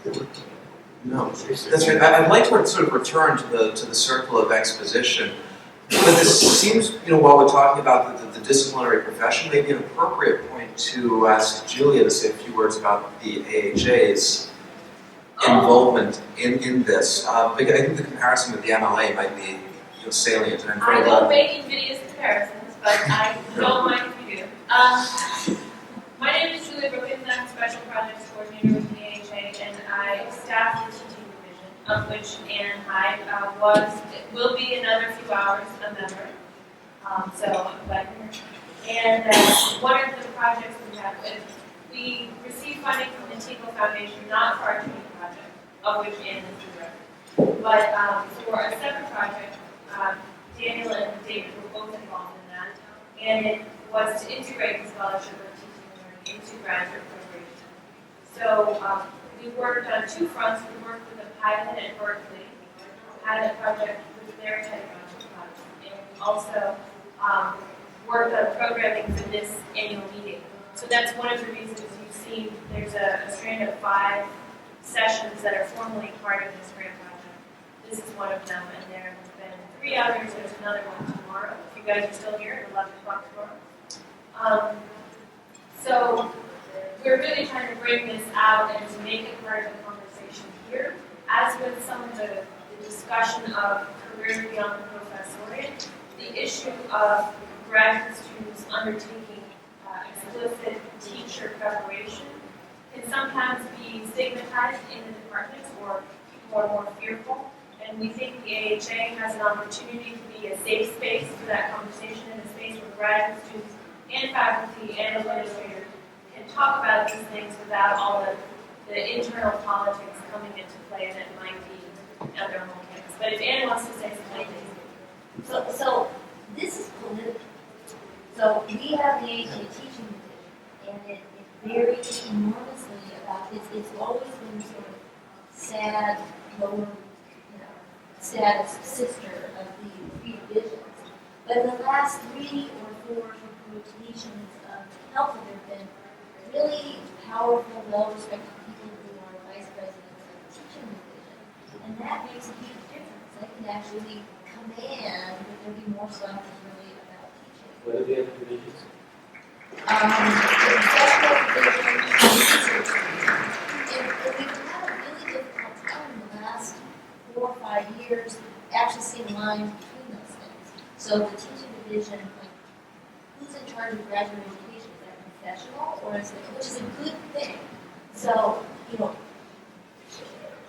tools. No, that's right. I'd like to sort of return to the circle of exposition. But this seems, while we're talking about the disciplinary profession, maybe an appropriate point to ask Julia to say a few words about the AHAs. involvement in this. Because I think the comparison with the MLA might be salient, and I'm I very don't glad. make invidious comparisons, but I don't mind if you do. My name is Julia Brookins. I'm Special Projects Coordinator with the AHA, and I staff the teaching division, of which Ann Hyde will be another few hours a member. So I'm glad you're here. And one of the projects we have is we receive funding from the Teagle Foundation, not for our training project, of which Ann is the director, but for a separate project. Daniel and David were both involved in that, and it was to integrate the scholarship of teaching and learning into graduate preparation. So we worked on two fronts. We worked with a pilot at Berkeley, a pilot project with their technology class, and we also worked on programming for this annual meeting. So that's one of the reasons you've seen there's a strand of 5 sessions that are formally part of this grant project. This is one of them, and there have been 3 others. There's another one tomorrow. If you guys are still here at 11 o'clock tomorrow. So we're really trying to bring this out and to make it part of the conversation here. As with some of the discussion of career beyond the professoriate, the issue of graduate students undertaking explicit teacher preparation can sometimes be stigmatized in the departments, or people are more fearful. And we think the AHA has an opportunity to be a safe space for that conversation, and a space where graduate students and faculty and administrators can talk about these things without all the internal politics coming into play that might be at their home campus. But if Anne wants to say something, So this is political. So we have the AHA teaching division, and it varies enormously about it's always been sort of sad, lower, status sister of the 3 divisions. But in the last 3 or 4 rotations of health, there have been really powerful, well-respected people who are vice presidents of the teaching division. And that makes a huge difference. They can actually command that there be more stuff that's really about teaching. What are the other divisions? The industrial division and research division. And we've had a really difficult time in the last 4 or 5 years actually seeing lines between those things. So the teaching division, like, who's in charge of graduate education? Is that professional, or is it, which is a good thing. So,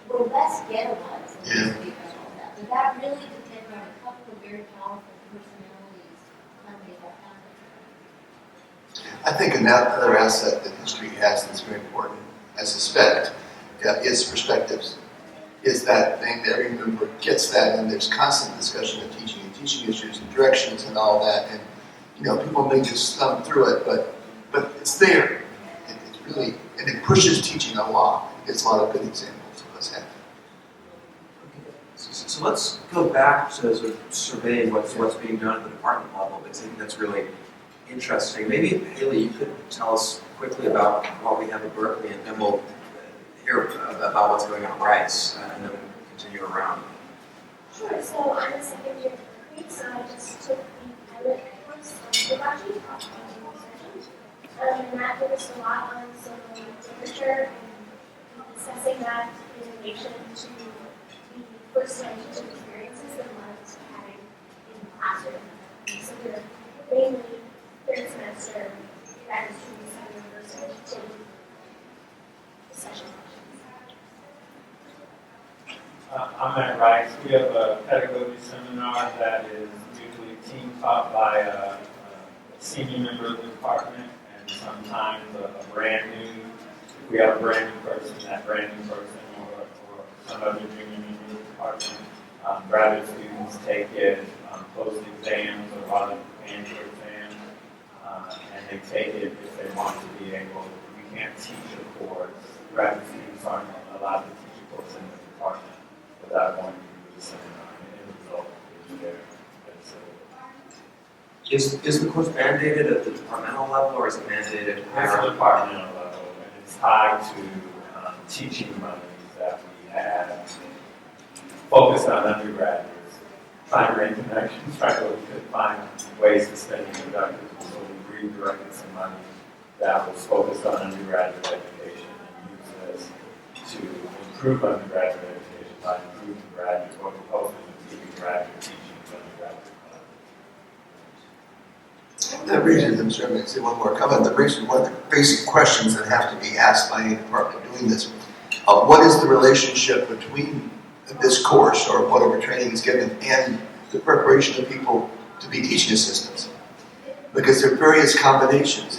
we're less ghettoized than we used to be about all that. But that really depends on a couple of very powerful personalities to make that happen. I think another asset that history has that's very important, I suspect, is perspectives. Is that thing that every member gets that, and there's constant discussion of teaching and teaching issues and directions and all that, and people may just thumb through it, but it's there. It's really, and it pushes teaching a lot. It gets a lot of good examples of what's happening. So let's go back to sort of surveying what's being done at the department level, because I think that's really interesting. Maybe, Haley, you could tell us quickly about what we have at Berkeley, and then we'll hear about what's going on at Rice, and then we'll continue around. Sure, so I'm a second year at Berkeley, so I just took the pilot course on Bezbatchenko on Sargent. And that focused a lot on some literature and assessing that in relation to the first-time teaching experiences that a lot of us are having in the classroom. So we're mainly third semester graduate students at the university taking sessions. I'm at Rice. We have a pedagogy seminar that is usually team taught by a senior member of the department, and sometimes a brand new, if we have a brand new person, that brand new person, or some other junior member of the department. Graduate students take it post exams or while they're preparing for exams, and they take it if they want to be able. We can't teach a course. Graduate students aren't allowed to teach a course in the department without going through the seminar, and the result is there. Is the course mandated at the departmental level, or is it mandated It's higher a up? departmental level, and it's tied to teaching monies that we have focused on undergraduates, trying to make connections, trying to find ways to spend it productively. So we redirected some money that was focused on undergraduate education and use this to improve undergraduate education by improving graduate, or hopefully improving graduate teaching of undergraduate classes. That raises, I'm sorry, to say one more comment. That raises one of the basic questions that have to be asked by any department doing this. What is the relationship between this course or whatever training is given and the preparation of people to be teaching assistants? Because there are various combinations.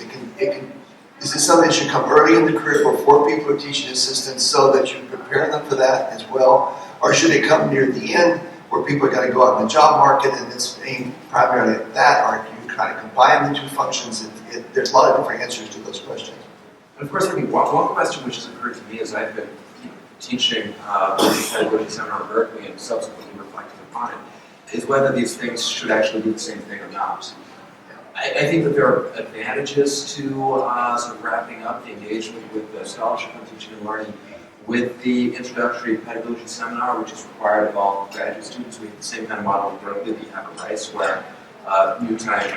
Is this something that should come early in the career before people are teaching assistants so that you prepare them for that as well? Or should it come near the end where people are going to go out in the job market and it's aimed primarily at that? Or do you kind of combine the two functions? There's a lot of different answers to those questions. And of course, I mean, one question which has occurred to me as I've been teaching the pedagogy seminar at Berkeley and subsequently reflecting upon it is whether these things should actually be the same thing or not. I think that there are advantages to sort of wrapping up the engagement with the scholarship on teaching and learning with the introductory pedagogy seminar, which is required of all graduate students. We have the same kind of model at Berkeley that you have at Rice, where new time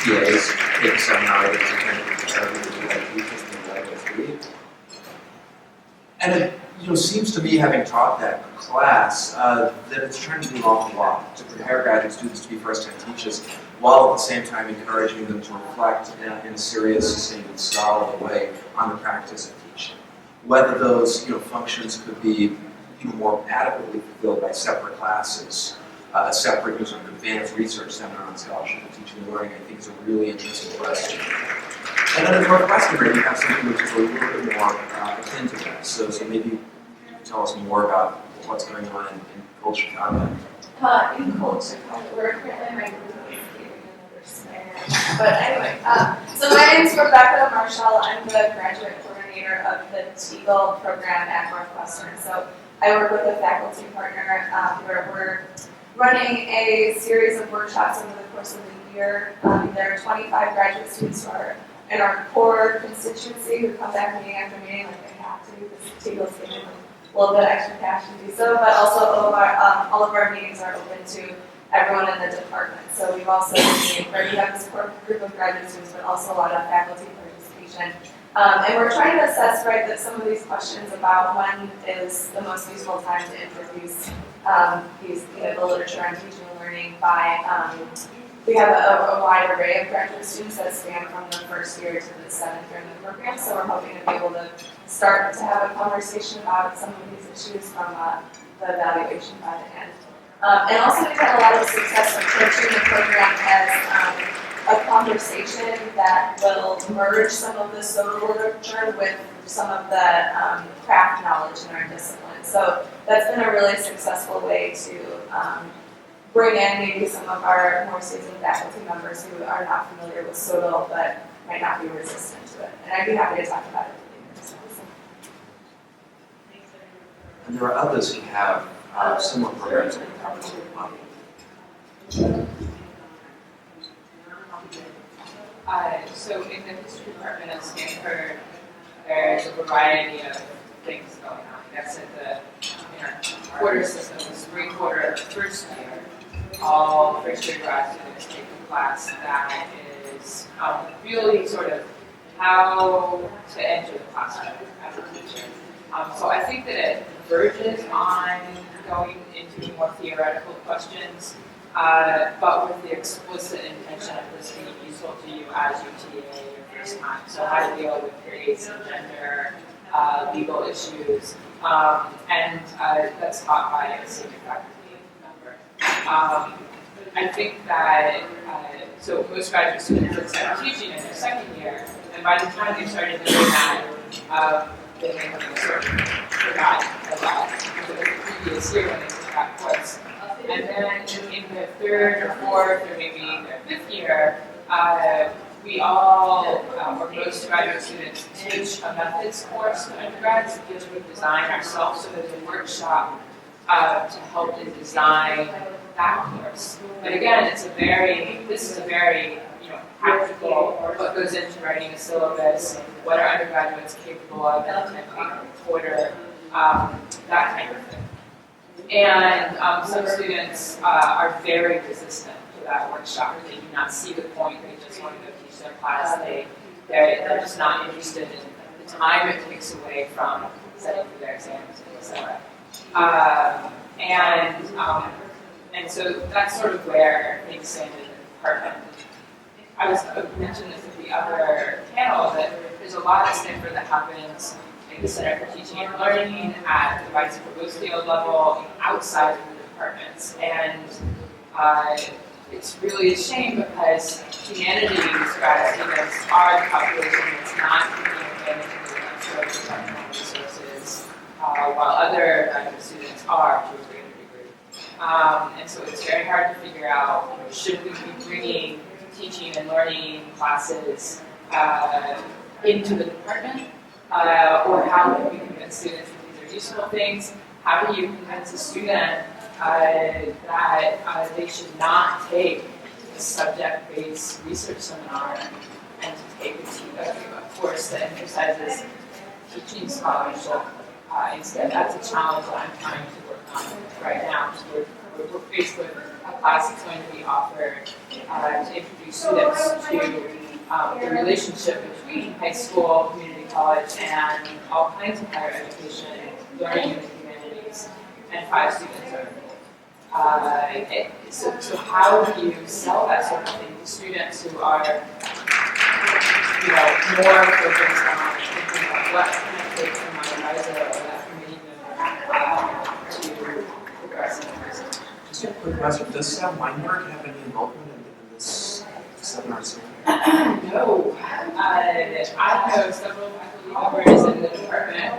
TAs take a seminar that is intended for pedagogy teachers and then let us read. And it seems to me, having taught that class, that it's trying to do an awful lot to prepare graduate students to be first-time teachers, while at the same time encouraging them to reflect in a serious, sustained, scholarly way on the practice of teaching. Whether those functions could be more adequately fulfilled by separate classes, a separate sort of advanced research seminar on scholarship and teaching and learning, I think is a really interesting question. And then at Northwestern, we have something which is a little bit more akin to that. So maybe you can tell us more about what's going on in Culture Chicago. In Culture Chicago, we're currently my group is giving another snare. But anyway, so my name is Rebecca Marshall. I'm the graduate coordinator of the Teagle program at Northwestern. So I work with a faculty partner where we're running a series of workshops over the course of the year. There are 25 graduate students who are in our core constituency who come back meeting after meeting like they have to, because Teagle's giving them a little bit extra cash to do so, but also all of our meetings are open to everyone in the department. So we've also we have this core group of graduate students, but also a lot of faculty participation. And we're trying to assess, that some of these questions about when is the most useful time to introduce the literature on teaching and learning by, we have a wide array of graduate students that span from the first year to the 7th year in the program, so we're hoping to be able to start to have a conversation about some of these issues from the evaluation by the end. And also we've had a lot of success approaching the program as a conversation that will merge some of the social literature with some of the craft knowledge in our discipline. So that's been a really successful way to bring in maybe some of our more seasoned faculty members who are not familiar with SODL but might not be resistant to it. And I'd be happy to talk about it later. And there are others who have similar programs that we cover as well. So in the history department at Stanford, there's a variety of things going on. That's in our quarter system, the spring quarter first year, all first year grad students take a class that is really sort of how to enter the classroom as a teacher. So I think that it verges on going into more theoretical questions, but with the explicit intention of this being useful to you as you TA your first time. So how to deal with race and gender, legal issues, and that's taught by a senior faculty member. I think that, so most graduate students that start teaching in their second year, and by the time they started doing that, they may have sort of forgotten a lot of the previous year when they took that course. And then in the third or fourth or maybe their fifth year, we all, or most graduate students, teach a methods course to undergrads that deals with design ourselves. So there's a workshop to help them design that course. But again, this is a very practical, what goes into writing a syllabus, what are undergraduates capable of in a 10-week quarter, that kind of thing. And some students are very resistant to that workshop. They do not see the point. They just want to go teach their class. They're just not interested in the time it takes away from studying for their exams, etc. And so that's sort of where things stand in the department. I mentioned this at the other panel that there's a lot at Stanford that happens in the Center for Teaching and Learning at the vice provostial level outside of the departments. And it's really a shame because humanities grad students are the population that's not taking advantage of the departmental resources, while other graduate students are to a greater degree. And so it's very hard to figure out, should we be bringing teaching and learning classes into the department, or how can we convince students that these are useful things? How do you convince a student that they should not take a subject-based research seminar and to take a course that emphasizes teaching scholarship instead? That's a challenge that I'm trying to work on right now. So we're faced with a class that's going to be offered to introduce students to the relationship between high school, community college, and all kinds of higher education, learning in the humanities, and 5 students are enrolled. So how do you sell that sort of thing to students who are, more focused on thinking about what can I take from my advisor or that committee member to progress in the research? Just a quick question, does Weinberg have any involvement in this seminar series? No. I know several faculty members in the department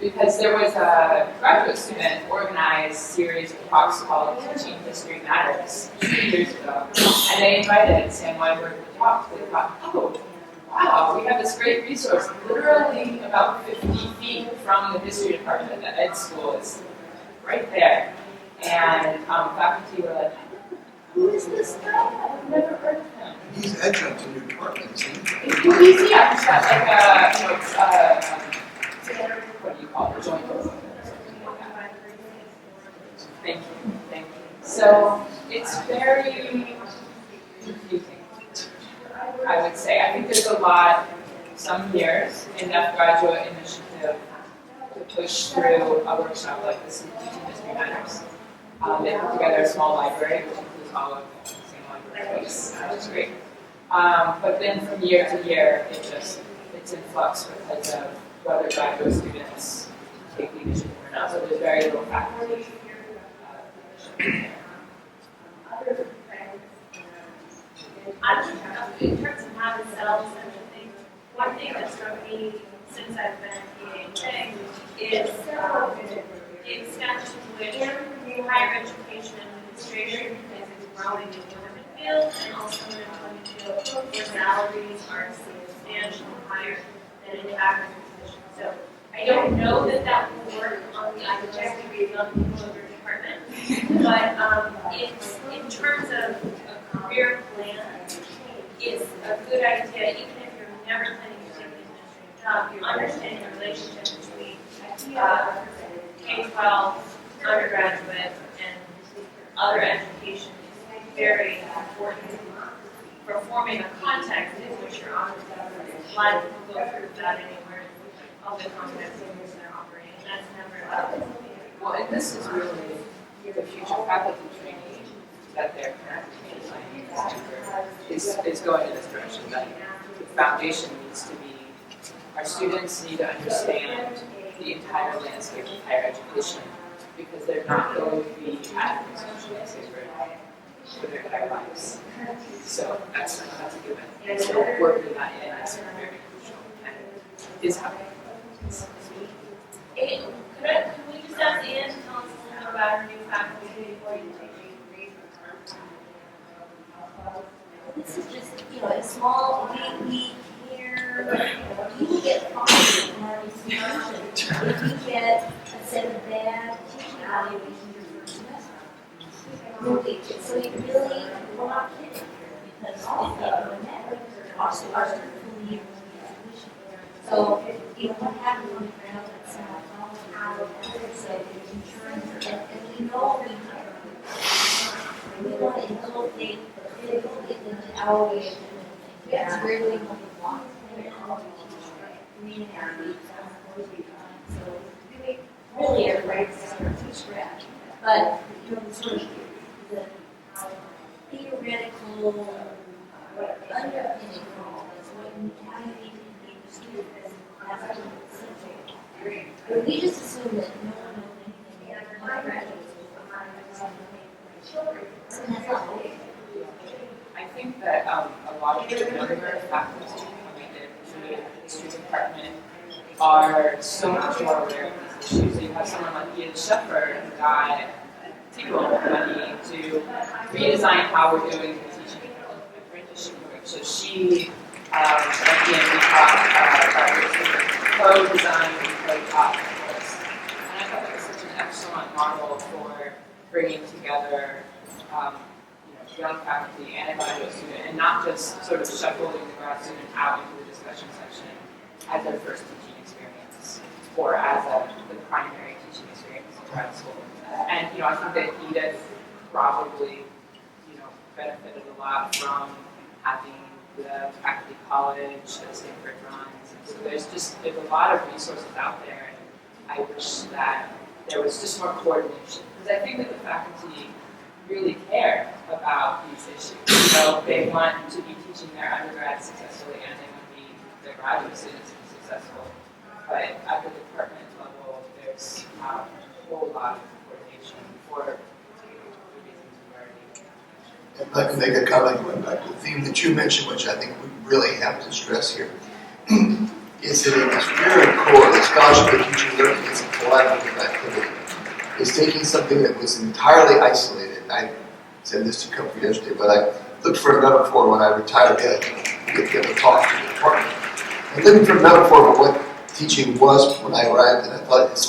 because there was a graduate student organized series of talks called Teaching History Matters 2 years ago, and they invited Sam Weinberg to talk. They thought, oh, wow, we have this great resource literally about 50 feet from the history department at the Ed School. It's right there. And faculty were like, who is this guy? I've never heard of him. He's adjunct in your department, isn't he? He's got what do you call it, joint or something like that. Thank you. So it's very confusing, I would say. I think there's a lot, some years, enough graduate initiative to push through a workshop like this in Teaching History Matters. They put together a small library, which includes all of the same library space, which is great. But then from year to year, it's in flux because of whether graduate students take the initiative or not. So there's very little faculty. In terms of how to sell such a thing, one thing that struck me since I've been at PHA is the extent to which higher education administration is growing in the women field, and also in the women field where salaries are substantially higher than in faculty positions. So I don't know that will work on the objective young people of your department, but it's in terms of a career plan, it's a good idea, even if you're never planning to take an administrative job, you're understanding the relationship between K-12, undergraduate, and other education is very important for forming a context in which you're operating. A lot of people go through that anywhere, all the contexts in which they're operating. That's never Well, and this is really the future faculty training that they're is going in this direction. That the foundation needs to be, our students need to understand the entire landscape of higher education because they're not going to be at the institution for their entire lives. So that's a given. And so working that in is very crucial and is happening. Can we just ask Anne to tell us a little bit about her new faculty orientation? This is just, a small, we get funded in our institution if you get a set of bad teaching evaluations your first semester. So you really, we're not kidding here because our students will leave the institution. So, what happens on the ground at South College, so insurance, and we know we want to inculcate our way of doing things. That's really what we want. 3.5 weeks, so really everybody starts from scratch. But you know, the sort of the theoretical underpinning for all this, what you need to be the students, that's essential. But we just assume that no one knows anything yet. Undergraduates will find something. And that's not okay. I think that a lot of the younger faculty coming into the history department are so much more aware of these issues. So you have someone like Ian Shepard who got Teagle money to redesign how we're doing the teaching apprenticeship work. So she, at the end, we talked about co-design and co-taught course. And I thought that was such an excellent model for bringing together young faculty and a graduate student, and not just sort of shuffling the grad student out into the discussion section as their first teaching experience, or as the primary teaching experience in grad school. And I think that Edith probably, benefited a lot from having the faculty college that Stanford runs. And so there's a lot of resources out there, and I wish that there was just more coordination, because I think that the faculty really care about these issues. They want to be teaching their undergrads successfully, and they want to be their graduate students successful. But at the department level, there's a whole lot of coordination for the reasons we already. If I can make a comment going back to the theme that you mentioned, which I think we really have to stress here, is that at its very core, the scholarship of teaching learning is a collaborative activity. It's taking something that was entirely isolated. I said this to Comfort yesterday, but I looked for a metaphor when I retired to give a talk to the department. I looking for a metaphor for what teaching was when I arrived, and I thought it was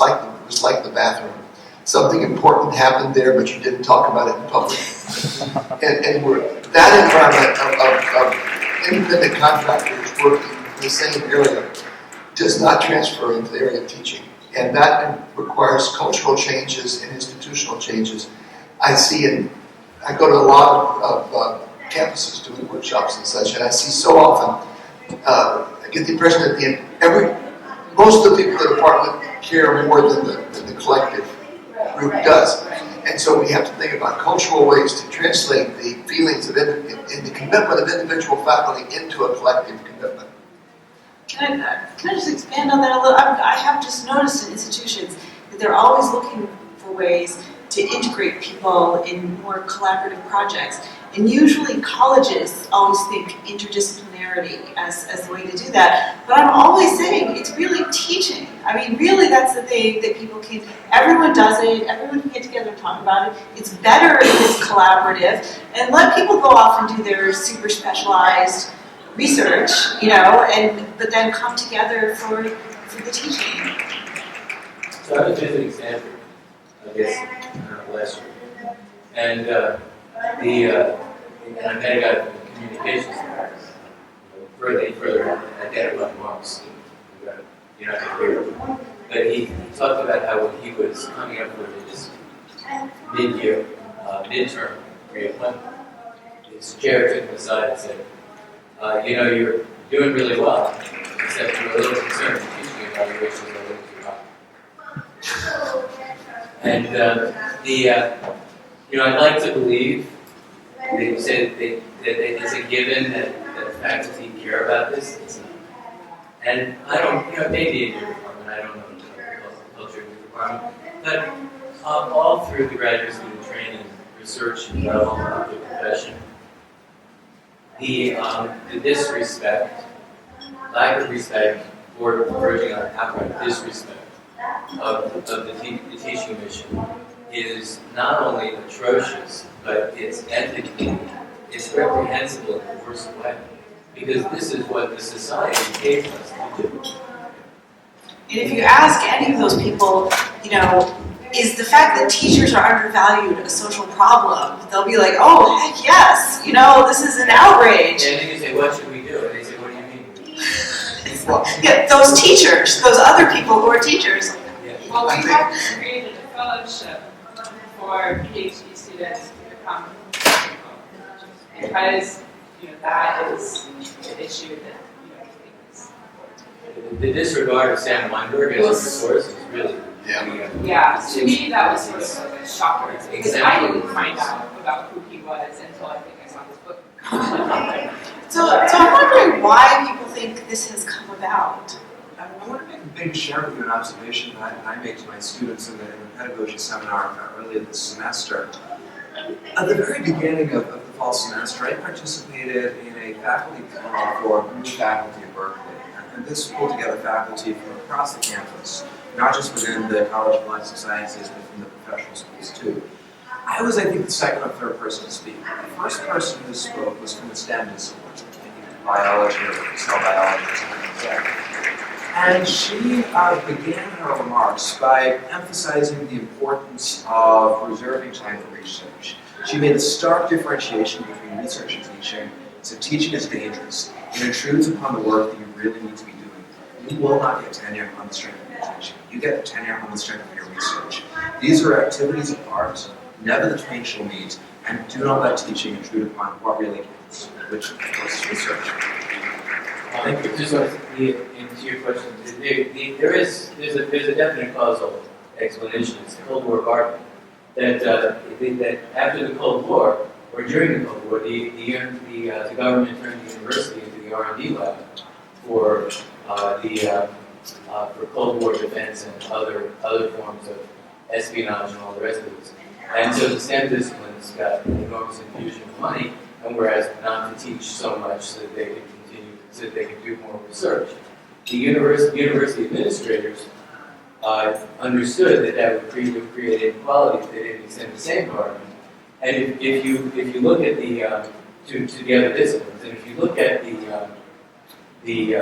like the bathroom. Something important happened there, but you didn't talk about it in public. and that environment of independent contractors working in the same area does not transfer into the area of teaching. And that requires cultural changes and institutional changes. I go to a lot of campuses doing workshops and such, and I see so often, I get the impression that most of the people in the department care more than the collective group does. And so we have to think about cultural ways to translate the feelings of and the commitment of individual faculty into a collective commitment. Can I just expand on that a little? I have just noticed in institutions that they're always looking for ways to integrate people in more collaborative projects. And usually colleges always think interdisciplinarity as the way to do that. But I'm always saying it's really teaching. I mean, really that's the thing that people can, everyone does it, everyone can get together and talk about it. It's better if it's collaborative. And let people go off and do their super specialized research, but then come together for the teaching. So I was visiting Stanford, I guess, last year, and I met a guy from the communications department. Further identified marks. You're not going to hear it. But he talked about how when he was coming up with his mid-year, midterm reappointment, his chair took him aside and said, you're doing really well, except you're a little concerned that teaching evaluations are a little too high. And I'd like to believe they say that it's a given that faculty care about this. And I don't, maybe in your department, I don't know the culture in your department, but all through the graduate student training, research level of the profession, the disrespect, lack of respect, or verging on outright disrespect of the teaching mission is not only atrocious, but it's ethically, it's reprehensible in the worst way. Because this is what the society pays us to do. And if you ask any of those people, is the fact that teachers are undervalued a social problem? They'll be like, oh, heck yes, this is an outrage. And then you say, what should we do? And they say, what do you mean? Yeah, those teachers, those other people who are teachers. Yeah. Well, we have created a fellowship for PhD students to become because that is an issue that we think is important. the disregard of Sam Weinberg as a resource is really. Yeah, to me that was sort of a shocker because I didn't find out about who he was until I think I saw this book. So I'm wondering why people think this has come about. I want to make a big share with you an observation that I made to my students in the pedagogy seminar earlier this semester. At the very beginning of the fall semester, I participated in a faculty panel for new faculty at Berkeley. And this pulled together faculty from across the campus, not just within the College of Life Sciences, but from the professional schools too. I was, I think, the second or third person to speak. The first person who spoke was from the STEM disciplines, biology or cell biology or something like that. And she began her remarks by emphasizing the importance of reserving time for research. She made a stark differentiation between research and teaching. So teaching is dangerous. It intrudes upon the work that you really need to be doing. You will not get tenure on the strength of your teaching. You get tenure on the strength of your research. These are activities of art, never the twain shall meet, and do not let teaching intrude upon what really counts, which of course is research. Thank you. Just into your question, there's a definite causal explanation. It's the Cold War argument that after the Cold War, or during the Cold War, the government turned the university into the R&D lab for Cold War defense and other forms of espionage and all the rest of it. And so the STEM disciplines got an enormous infusion of money, and were asked not to teach so much so that they could continue, so that they could do more research. The university administrators understood that would create inequality if they didn't extend the same argument. And if you look at the other disciplines, and if you look at the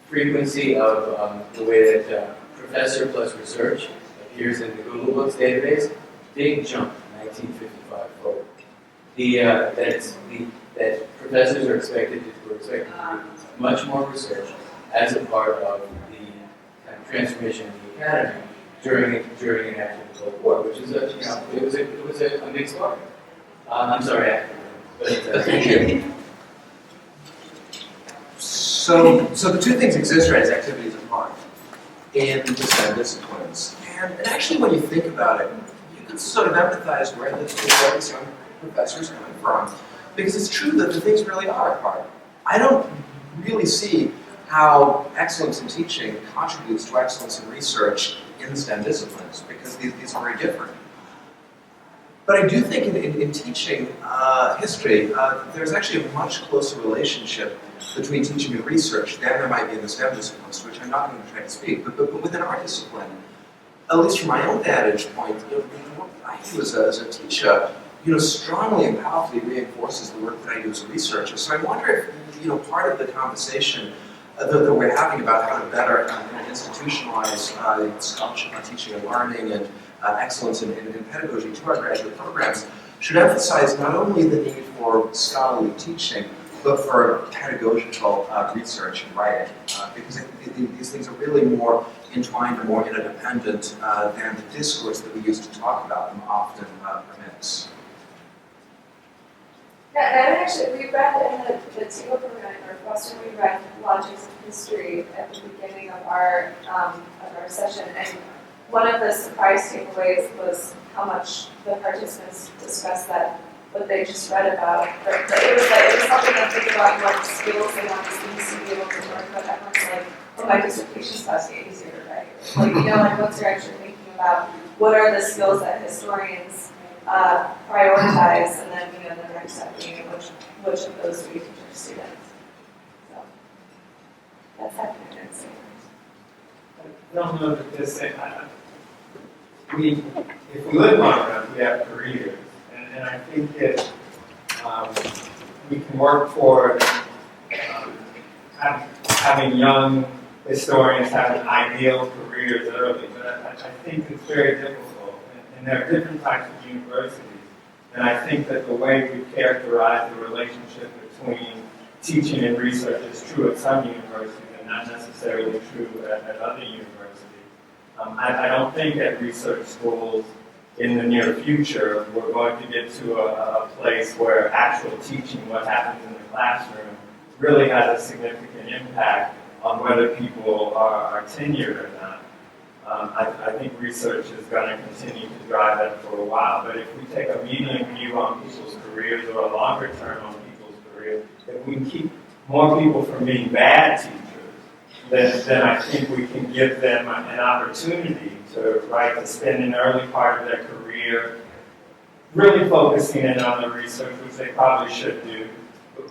frequenly of the way that professor plus research appears in the Google Books database, big jump, 1955 forward. That professors were expected to do much more research as a part of the kind of transformation of the academy during and after the Cold War, which is it was a big story. I'm sorry, after, but thank you. So the two things exist, right, as activities of art in the STEM disciplines. And actually, when you think about it, you can sort of empathize where this young professor is coming from. Because it's true that the things really are art. I don't really see how excellence in teaching contributes to excellence in research in the STEM disciplines, because these are very different. But I do think in teaching history, there's actually a much closer relationship between teaching and research than there might be in the STEM disciplines, to which I'm not going to try to speak. But within our discipline, at least from my own vantage point, what I do as a teacher, strongly and powerfully reinforces the work that I do as a researcher. So I wonder if, part of the conversation that we're having about how to better institutionalize scholarship on teaching and learning and excellence in pedagogy to our graduate programs should emphasize not only the need for scholarly teaching, but for pedagogical research and writing, because I think these things are really more entwined and more interdependent than the discourse that we use to talk about them often permits. Yeah, and actually, we read in the Teagle program, or Boston, we read Logics of History at the beginning of our session, and one of the surprise takeaways was how much the participants discussed that what they just read about. But it was something to think about what skills they want the students to be able to learn. But everyone's like, well, my dissertation class get easier, right? Like once you're actually thinking about what are the skills that historians prioritize, and then the next step being which of those do you teach your students. So that's happening. I don't know that this if we live long enough, we have careers, and I think that we can work toward having young historians have ideal careers early, but I think it's very difficult, and there are different types of universities, and I think that the way we characterize the relationship between teaching and research is true at some universities and not necessarily true at other universities. I don't think at research schools in the near future we're going to get to a place where actual teaching, what happens in the classroom, really has a significant impact on whether people are tenured or not. I think research is going to continue to drive that for a while. But if we take a medium view on people's careers or a longer term on people's careers, if we can keep more people from being bad teachers, then I think we can give them an opportunity to spend an early part of their career really focusing in on the research, which they probably should do,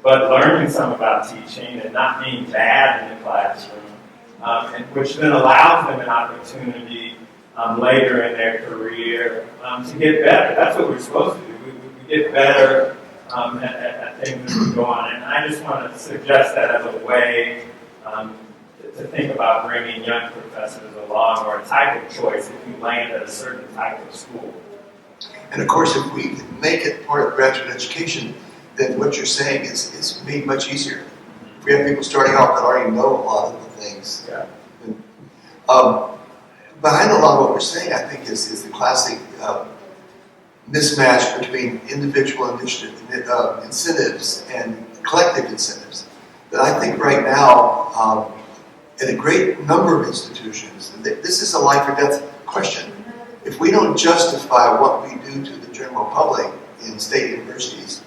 but learning some about teaching and not being bad in the classroom, and which then allows them an opportunity later in their career to get better. That's what we're supposed to do. We get better at things as we go on. And I just want to suggest that as a way to think about bringing young professors along, or a type of choice if you land at a certain type of school. And of course, if we can make it part of graduate education, then what you're saying is made much easier. If we have people starting off that already know a lot of the things. Yeah. Behind a lot of what we're saying, I think, is the classic mismatch between individual incentives and collective incentives. That I think right now, in a great number of institutions, this is a life or death question. If we don't justify what we do to the general public in state universities,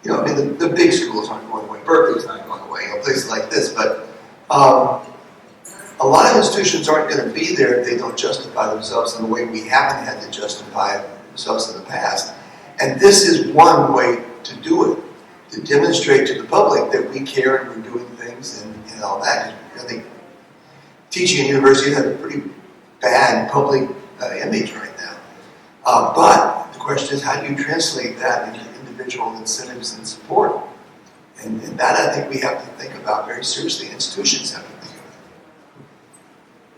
the big schools aren't going away. Berkeley's not going away. Places like this, but a lot of institutions aren't going to be there if they don't justify themselves in the way we haven't had to justify themselves in the past. And this is one way to do it, to demonstrate to the public that we care and we're doing things and all that. I think teaching in universities has a pretty bad public image right now. But the question is, how do you translate that into individual incentives and support? And that I think we have to think about very seriously. Institutions have to think about it.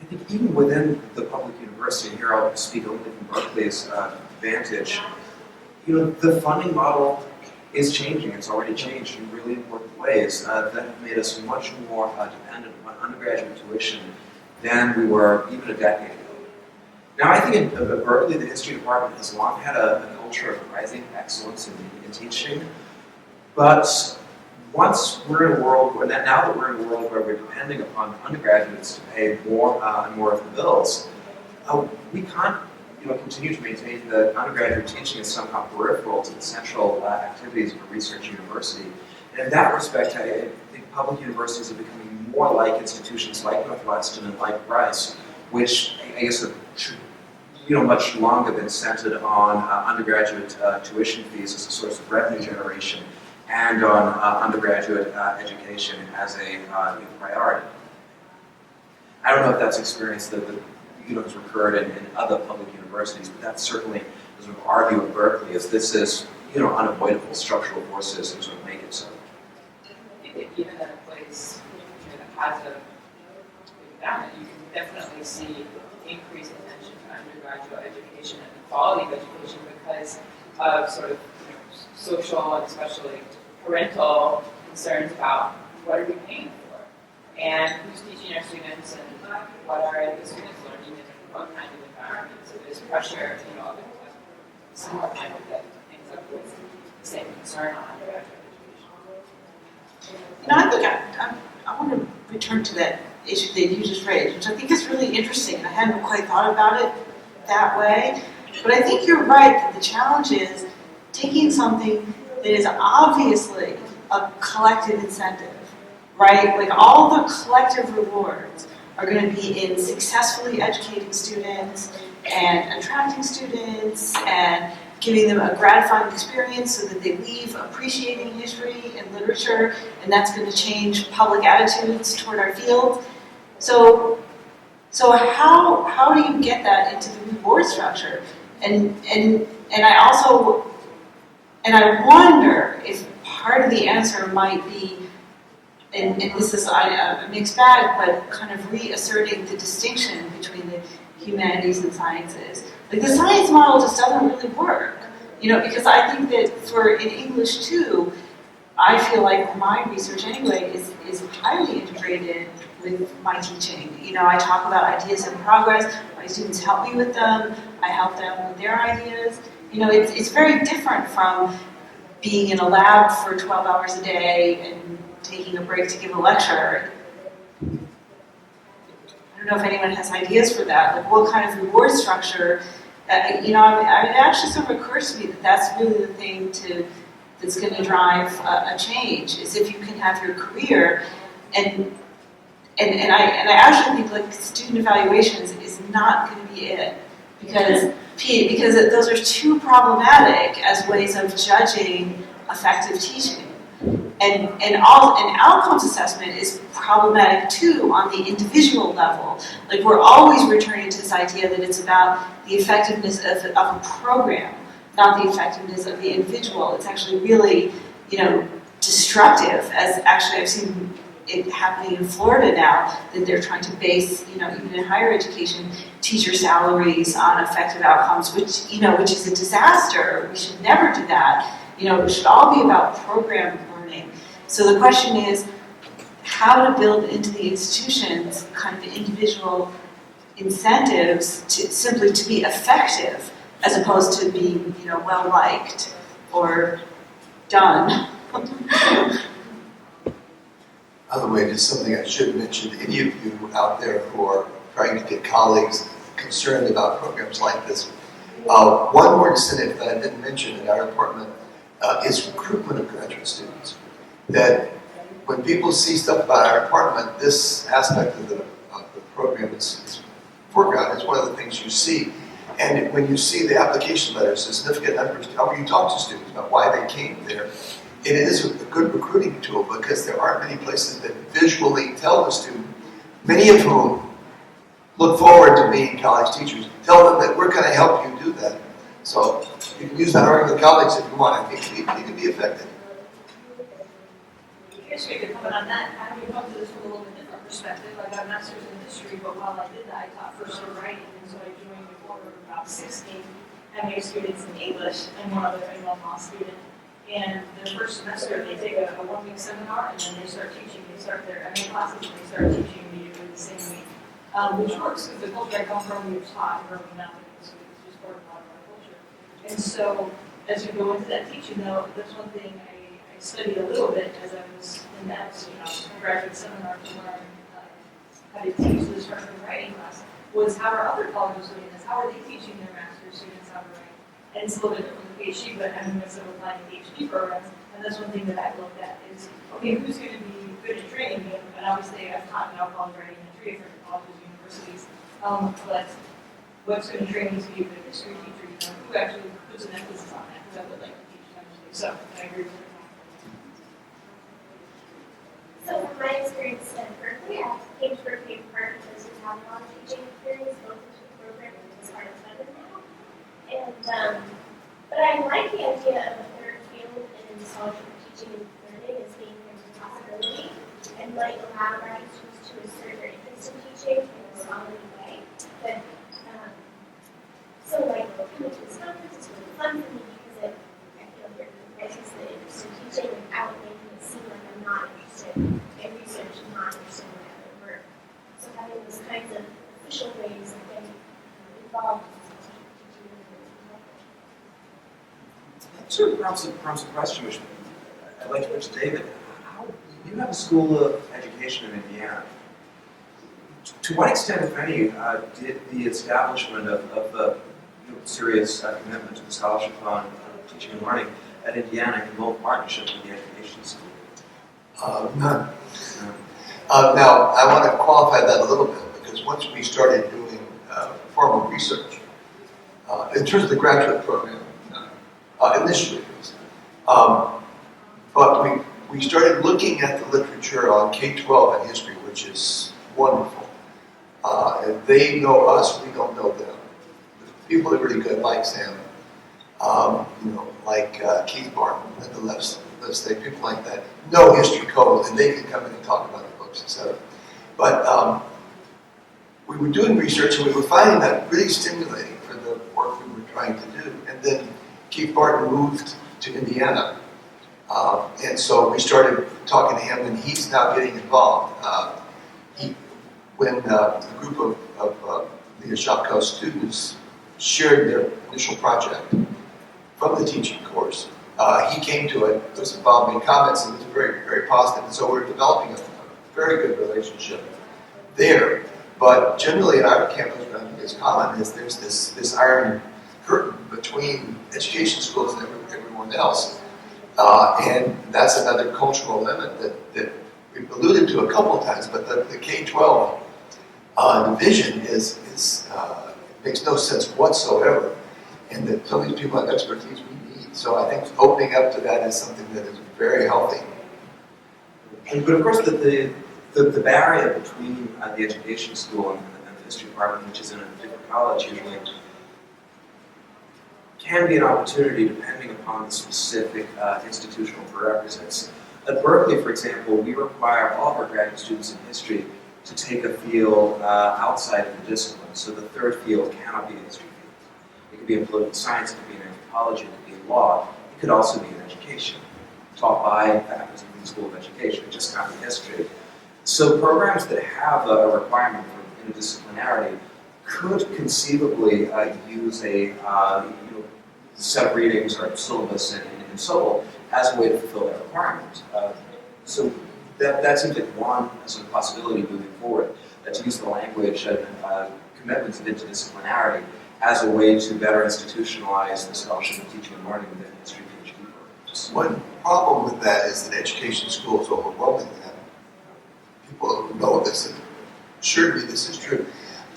I think even within the public university, and here I'll speak only from Berkeley's vantage, the funding model is changing. It's already changed in really important ways that have made us much more dependent upon undergraduate tuition than we were even a decade ago. Now, I think at Berkeley, the history department has long had a culture of prizing excellence in teaching, but once we're in a world where, now that we're in a world where we're depending upon undergraduates to pay more and more of the bills, we can't continue to maintain that undergraduate teaching is somehow peripheral to the central activities of a research university. And in that respect, I think public universities are becoming more like institutions like Northwestern and like Rice, which I guess have much longer been centered on undergraduate tuition fees as a source of revenue generation and on undergraduate education as a priority. I don't know if that's experience that has recurred in other public universities, but that's certainly sort of our view at Berkeley, is this is unavoidable structural forces that sort of make it so. I think that even at a place that has a big balance, you can definitely see increased attention to undergraduate education and the quality of education because of sort of social and especially parental concerns about what are we paying for and who's teaching our students and what are the students learning and what kind of environment. So there's pressure, of a similar kind of that ends up with the same concern on undergraduate education. I think I want to return to that issue that you just raised, which I think is really interesting, and I hadn't quite thought about it that way. But I think you're right that the challenge is taking something that is obviously a collective incentive, right? Like all the collective rewards are going to be in successfully educating students and attracting students and giving them a gratifying experience so that they leave appreciating history and literature, and that's going to change public attitudes toward our field. So how do you get that into the reward structure? And I wonder if part of the answer might be, and this is a mixed bag, but kind of reasserting the distinction between the humanities and sciences. Like the science model just doesn't really work, because I think that in English too, I feel like my research anyway is highly integrated with my teaching. I talk about ideas in progress, my students help me with them, I help them with their ideas. It's very different from being in a lab for 12 hours a day and taking a break to give a lecture. don't know if anyone has ideas for that. Like, what kind of reward structure? It actually sort of occurs to me that that's really the thing that's going to drive a change. Is if you can have your career, and I actually think like student evaluations is not going to be it, because those are too problematic as ways of judging effective teaching. And outcomes assessment is problematic too on the individual level. Like, we're always returning to this idea that it's about the effectiveness of a program, not the effectiveness of the individual. It's actually really, destructive, as actually I've seen it happening in Florida now, that they're trying to base, even in higher education, teacher salaries on effective outcomes, which is a disaster. We should never do that. It should all be about program learning. So the question is how to build into the institutions kind of individual incentives simply to be effective, as opposed to being, well liked or done. By the way, just something I should mention, any of you out there who are trying to get colleagues concerned about programs like this, one more incentive that I didn't mention in our department is recruitment of graduate students. That when people see stuff about our department, this aspect of the program is foreground. It's one of the things you see. And when you see the application letters, a significant number of how you talk to students about why they came there, it is a good recruiting tool because there aren't many places that visually tell the student, many of whom look forward to being college teachers, tell them that we're going to help you do that. So you can use that argument with colleagues if you want. I think you can be effective. I guess we could comment on that. I mean, come to this from a little bit different perspective. I got a master's in history, but while I did that, I taught first year writing, and so I joined a quarter of about 16 MA students in English and one other law student. And their first semester, they take a 1-week seminar, and then they start teaching. They start their MA classes, and they start teaching immediately the same week, which works because the culture I come from, we were taught growing up, so it's just part of our culture. And so, as you go into that teaching, though, that's one thing I studied a little bit as I was in that graduate seminar to learn how to teach the structured writing class, was how are other colleges doing this? How are they teaching their master's students how to write? And it's a little bit different from the PhD, but I'm going to apply to PhD programs, and that's one thing that I've looked at is, okay, who's going to be good at training me? And obviously I've taught now college writing in 3 different colleges, universities, but what's going to train me to be a good history teacher? Who actually puts an emphasis on that? Because I would like to teach them. So I agree with her. So from my experience at Berkeley, I came to Berkeley in part because we have a lot of teaching experience, both in the program and as part of seldom now. And but I like the idea of a third field in scholarship teaching and learning as being a possibility, and might allow graduate students to assert their interest in teaching in a scholarly way. But so like coming to this conference is really fun for me because I feel there raises the interest in teaching without making it seem like I'm not interested in research and not interested in my other work. So having those kinds of official ways of getting involved in teaching Sort of prompts a question, which I'd like to put to David. You have a school of education in Indiana. To what extent, if any, did the establishment of a serious commitment to the scholarship fund teaching and learning at Indiana involve partnership with the education system? None. Now, I want to qualify that a little bit because once we started doing formal research, in terms of the graduate program, initially, but we started looking at the literature on K-12 and history, which is wonderful. And they know us, we don't know them. The people that are really good, like Sam, like Keith Barton, Linda Levstate, people like that, know history code, and they can come in and talk about the books, etc. But we were doing research, and we were finding that really stimulating for the work we were trying to do. And then Keith Barton moved to Indiana, and so we started talking to him, and he's now getting involved. When the group of the Shopko students shared their initial project from the teaching course, he came to it, was involved, made comments, and it was very, very positive. And so we're developing a very good relationship there. But generally at our campus, what I think is common is there's this iron curtain between education schools and everyone else. And that's another cultural limit that we've alluded to a couple of times, but the K-12 division makes no sense whatsoever. And that some of these people have expertise we need. So I think opening up to that is something that is very healthy. But of course, the barrier between the education school and the history department, which is in a different college usually, can be an opportunity depending upon the specific institutional prerequisites. At Berkeley, for example, we require all of our graduate students in history to take a field outside of the discipline. So the third field cannot be a history field. It could be in political science, it could be in anthropology, it could be in law, it could also be in education, taught by faculty from the School of Education, it just can't be history. So programs that have a requirement for interdisciplinarity could conceivably use a set of readings or syllabus in Sobel as a way to fulfill that requirement. So that seems like one sort of possibility moving forward, to use the language and commitments of interdisciplinarity as a way to better institutionalize the scholarship of teaching and learning within history PhD programs. One problem with that is that education schools overwhelmingly have people who know this, and assured me this is true,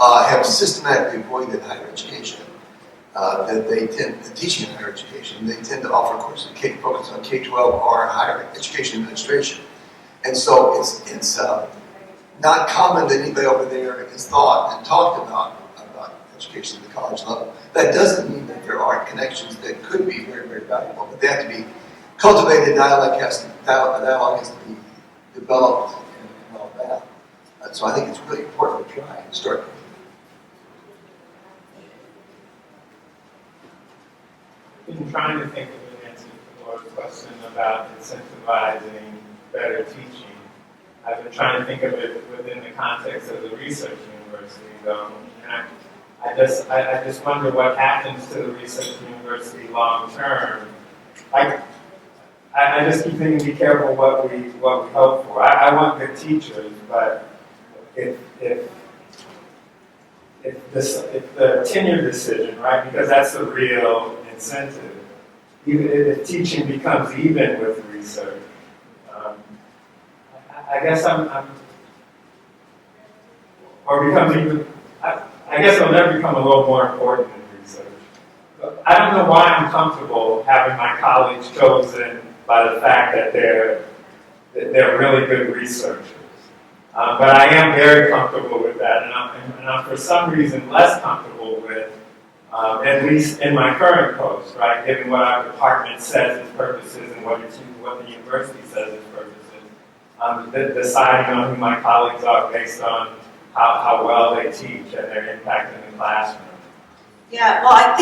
have systematically avoided higher education. That they tend to teaching in higher education. They tend to offer courses focused on K-12 or higher education administration. And so it's not common that anybody over there has thought and talked about education at the college level. That doesn't mean that there aren't connections that could be very, very valuable, but they have to be cultivated. Dialogue has to be developed and all that. So I think it's really important to try and start. I've been trying to think of an answer to Laura's question about incentivizing better teaching. I've been trying to think of it within the context of the research university, though. And I just wonder what happens to the research university long term. I just keep thinking, be careful what we hope for. I want good teachers, but if the tenure decision, right, because that's the real incentive, even if teaching becomes even with research, I guess I guess it'll never become a little more important than research. I don't know why I'm comfortable having my college chosen by the fact that they're really good researchers. But I am very comfortable with that, and I'm for some reason less comfortable with, at least in my current post, right, given what our department says its purposes and what the university says its purposes, deciding on who my colleagues are based on how well they teach and their impact in the classroom. Yeah, well, let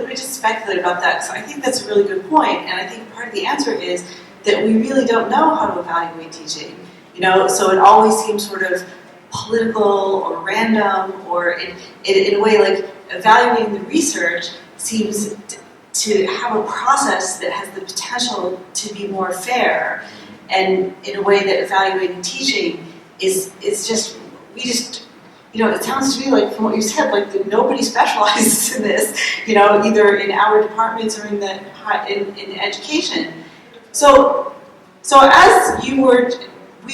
me just speculate about that, because I think that's a really good point, and I think part of the answer is that we really don't know how to evaluate teaching. So it always seems sort of political or random, or in a way, like evaluating the research seems to have a process that has the potential to be more fair, and in a way that evaluating teaching is just, it sounds to me like, from what you said, like that nobody specializes in this, either in our departments or in education. So as we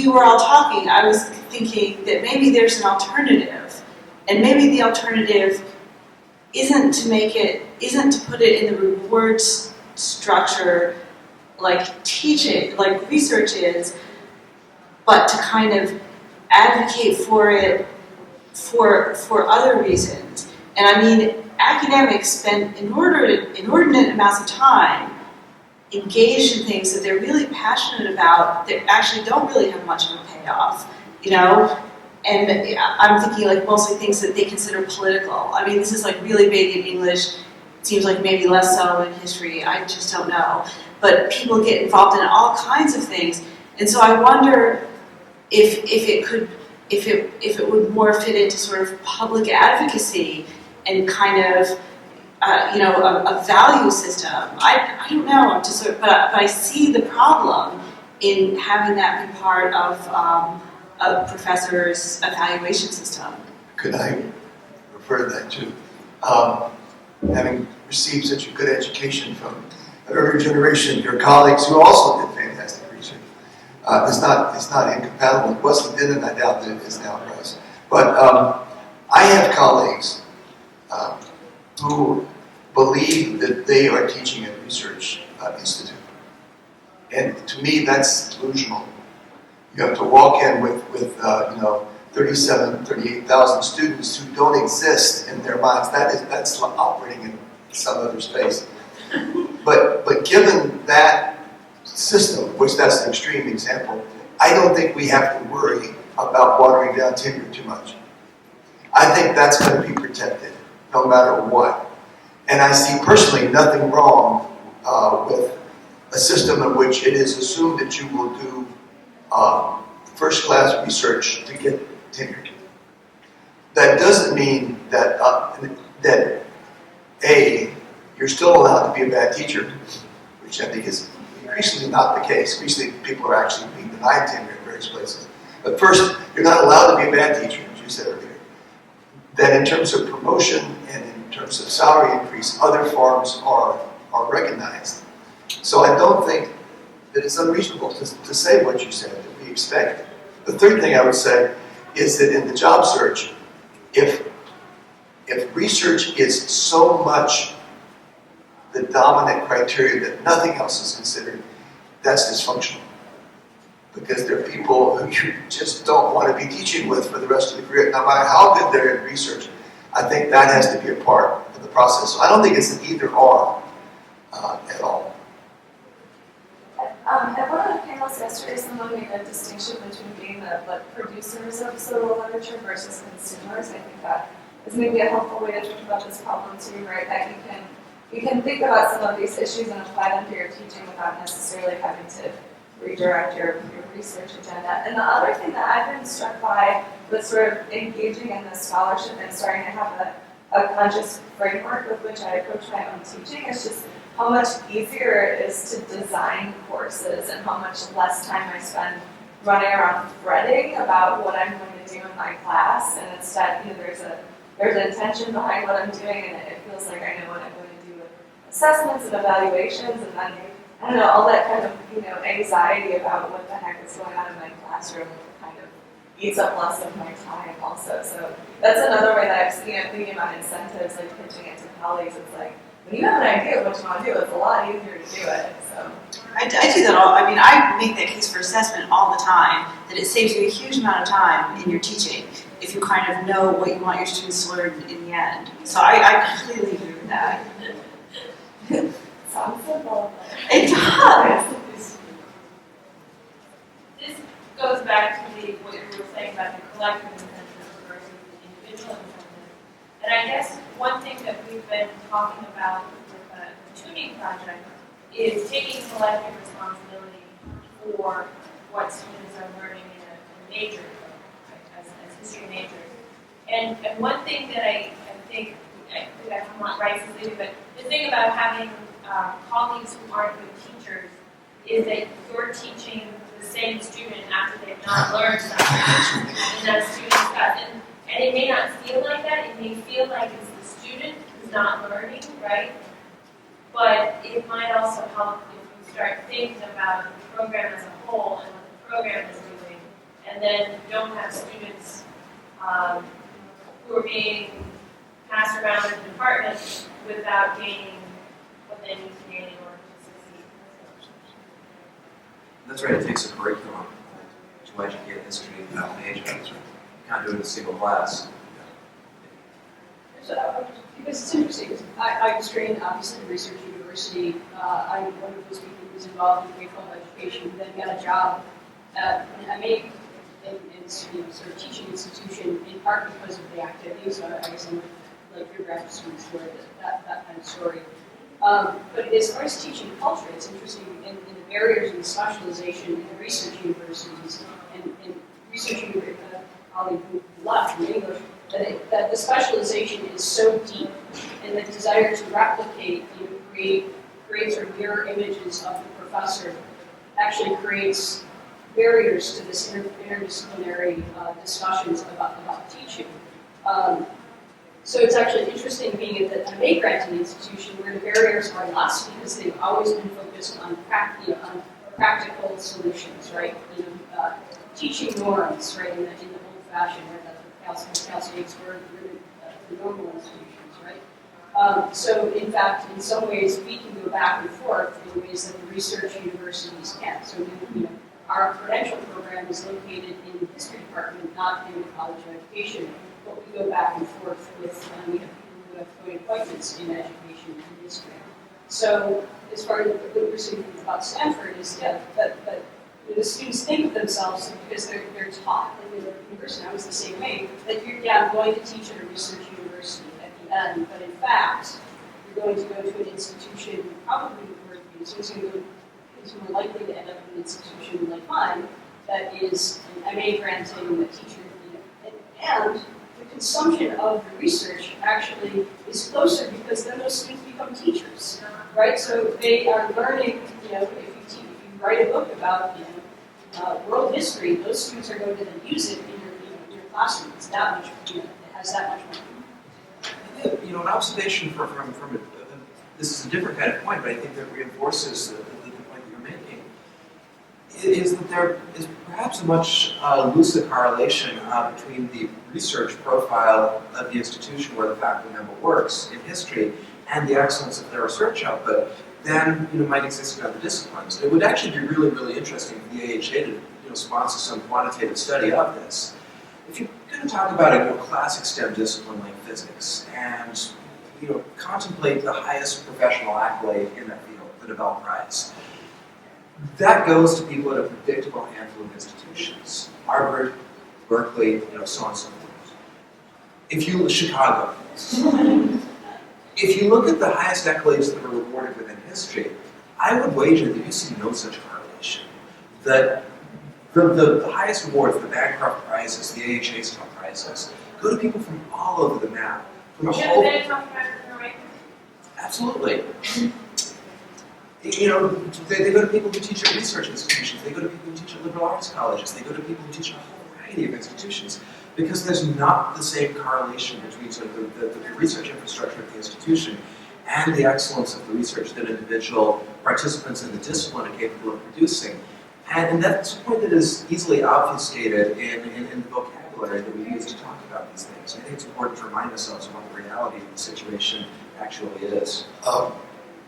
were all talking, I was thinking that maybe there's an alternative, and maybe the alternative isn't to put it in the rewards structure like teaching, like research is, but to kind of advocate for it for other reasons. And I mean, academics spend inordinate amounts of time engaged in things that they're really passionate about that actually don't really have much of a payoff, And I'm thinking like mostly things that they consider political. I mean, this is like really big in English. It seems like maybe less so in history. I just don't know. But people get involved in all kinds of things, and so I wonder if it would more fit into sort of public advocacy and kind of a value system. I don't know, but I see the problem in having that be part of a professor's evaluation system. could I refer to that too? Having received such a good education from an earlier generation, your colleagues who also did fantastic research, it's not incompatible. It wasn't then, and I doubt that it is now, Bryce. But I have colleagues who believe that they are teaching at a research institute. And to me, that's delusional. You have to walk in with 38,000 students who don't exist in their minds. That's operating in some other space. But given that system, which that's an extreme example, I don't think we have to worry about watering down tenure too much. I think that's going to be protected no matter what. And I see personally nothing wrong with a system in which it is assumed that you will do first-class research to get tenured. That doesn't mean that you're still allowed to be a bad teacher, which I think is increasingly not the case. Increasingly, people are actually being denied tenure in various places. But first, you're not allowed to be a bad teacher, as you said earlier. That in terms of promotion and in terms of salary increase, other forms are recognized. So I don't think that it's unreasonable to say what you said, that we expect. The third thing I would say is that in the job search, if research is so much the dominant criteria that nothing else is considered, that's dysfunctional. Because there are people who you just don't want to be teaching with for the rest of the career, no matter how good they're in research. I think that has to be a part of the process. So I don't think it's an either-or at all. At one of the panels yesterday, someone made a distinction between being the producers of pseudo literature versus consumers. I think that is maybe a helpful way to think about this problem too, right? That you can think about some of these issues and apply them to your teaching without necessarily having to redirect your research agenda. And the other thing that I've been struck by with sort of engaging in this scholarship and starting to have a conscious framework with which I approach my own teaching is just how much easier it is to design courses and how much less time I spend running around fretting about what I'm going to do in my class. And instead, there's an intention behind what I'm doing, and it feels like I know what I'm going to do with assessments and evaluations, and then I don't know, all that kind of anxiety about what the heck is going on in my classroom kind of eats up less of my time also. So that's another way that I've seen thinking about incentives, like pitching it to colleagues. It's like, when you have an idea of what you want to do, it's a lot easier to do it. So I do that all. I mean, I make that case for assessment all the time, that it saves you a huge amount of time in your teaching if you kind of know what you want your students to learn in the end. So I completely agree with that. sounds simple. It does. This goes back to what you were saying about the collective incentives versus the individual incentives. And I guess one thing that we've been talking about with the tuning project is taking collective responsibility for what students are learning in a major, right, as history majors. And one thing that I think I'm not right to do, but the thing about having colleagues who aren't good teachers is that you're teaching the same student after they've not learned something in that student's class. And it may not feel like that. It may feel like it's the student who's not learning, right? But it might also help if you start thinking about the program as a whole and what the program is doing, and then you don't have students who are being passed around in the department without gaining what they need to gain in order to succeed. That's right, it takes a curriculum to educate history majors. You can't do it in a single class. So, because it's interesting, because I was trained obviously in research university. I'm one of those people who was involved in K-12 education, then got a job at a sort of teaching institution in part because of the activity. So I guess I'm like your graduate students who are that kind of story. But as far as teaching culture, it's interesting in the barriers and specialization in research universities and research universities, colleague who left from English, that the specialization is so deep and the desire to replicate, create sort of mirror images of the professor actually creates barriers to this interdisciplinary discussions about teaching. So it's actually interesting being at the MA granting institution where the barriers are less because they've always been focused on, on practical solutions, right? Teaching norms, right? In the old-fashioned, right? That's what Cal State's were the normal institutions, right? So in fact, in some ways, we can go back and forth in ways that the research universities can't. So our credential program is located in the history department, not in the College of Education. But we go back and forth with, we have people who have joint appointments in education and history. So as far as what we're saying about Stanford is, yeah, but the students think of themselves because they're taught in the university, I was the same way, that I'm going to teach at a research university at the end, but in fact, you're going to go to an institution, probably where it's more likely to end up in an institution like mine that is an MA granting, a teacher, and the consumption of the research actually is closer because then those students become teachers, right? So they are learning, if you write a book about, world history, those students are going to then use it in your classroom. It's that much, it has that much more. An observation from this is a different kind of point, but I think that reinforces the point that you're making, is that there is perhaps a much looser correlation between the research profile of the institution where the faculty member works in history and the excellence of their research output than might exist in other disciplines. It would actually be really, really interesting for the AHA to sponsor some quantitative study of this. If you're going to talk about a classic STEM discipline like physics and contemplate the highest professional accolade in that field, the Nobel Prize, that goes to people at a predictable handful of institutions: Harvard, Berkeley, so on and so forth. If you look at Chicago, if you look at the highest accolades that are rewarded within history, I would wager that you see no such correlation. That the highest awards, the Bancroft prizes, the AHA's top prizes, go to people from all over the map. From the whole. Absolutely. They go to people who teach at research institutions. They go to people who teach at liberal arts colleges. They go to people who teach at a whole variety of institutions because there's not the same correlation between sort of the research infrastructure of the institution and the excellence of the research that individual participants in the discipline are capable of producing. And that's a point that is easily obfuscated in the vocabulary that we use to talk about these things. I think it's important to remind ourselves of what the reality of the situation actually is.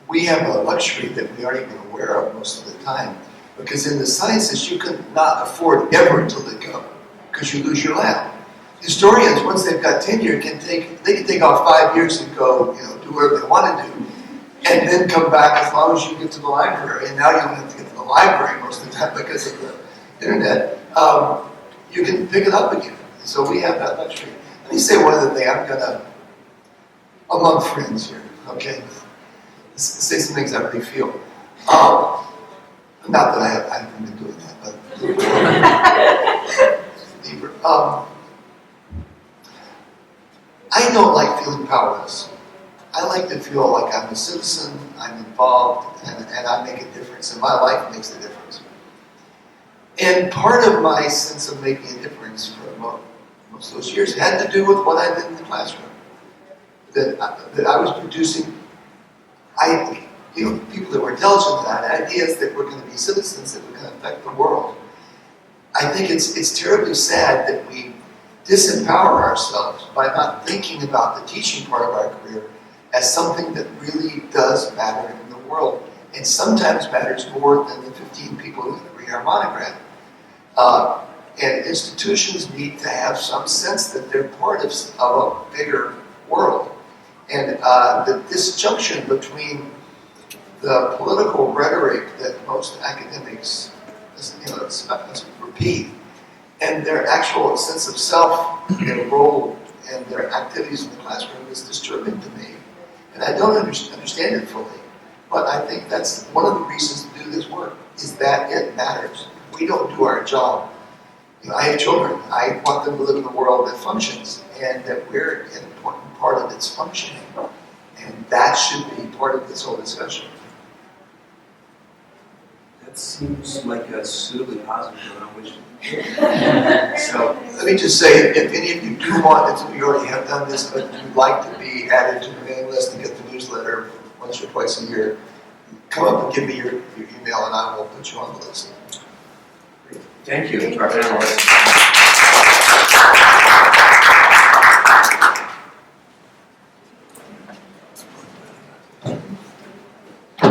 We have a luxury that we aren't even aware of most of the time, because in the sciences you could not afford ever to let go, because you lose your lab. Historians, once they've got tenure, can take off 5 years and go, do whatever they want to do, and then come back as long as you get to the library. And now you don't have to get to the library most of the time because of the internet. You can pick it up again. So we have that luxury. Let me say one other thing. I'm gonna, among friends here, okay? Say some things I really feel. Not that I haven't been doing that, but deeper. I don't like feeling powerless. I like to feel like I'm a citizen, I'm involved, and I make a difference, and my life makes a difference. And part of my sense of making a difference for most of those years had to do with what I did in the classroom. That I was producing people that were intelligent that had ideas that were going to be citizens that were going to affect the world. I think it's terribly sad that we disempower ourselves by not thinking about the teaching part of our career as something that really does matter in the world, and sometimes matters more than the 15 people who read our monogram. And institutions need to have some sense that they're part of a bigger world. And the disjunction between the political rhetoric that most academics repeat and their actual sense of self, their role, and their activities in the classroom is disturbing to me. And I don't understand it fully. But I think that's one of the reasons to do this work, is that it matters. If we don't do our job, I have children. I want them to live in a world that functions, and that we're an important part of its functioning. And that should be part of this whole discussion. That seems like a suitably positive note on which to so Let me just say, if any of you do want, you already have done this, but you'd like to be added to the mailing list and get the newsletter once or twice a year, come up and give me your email and I will put you on the list. Thank you, Dr. Norris.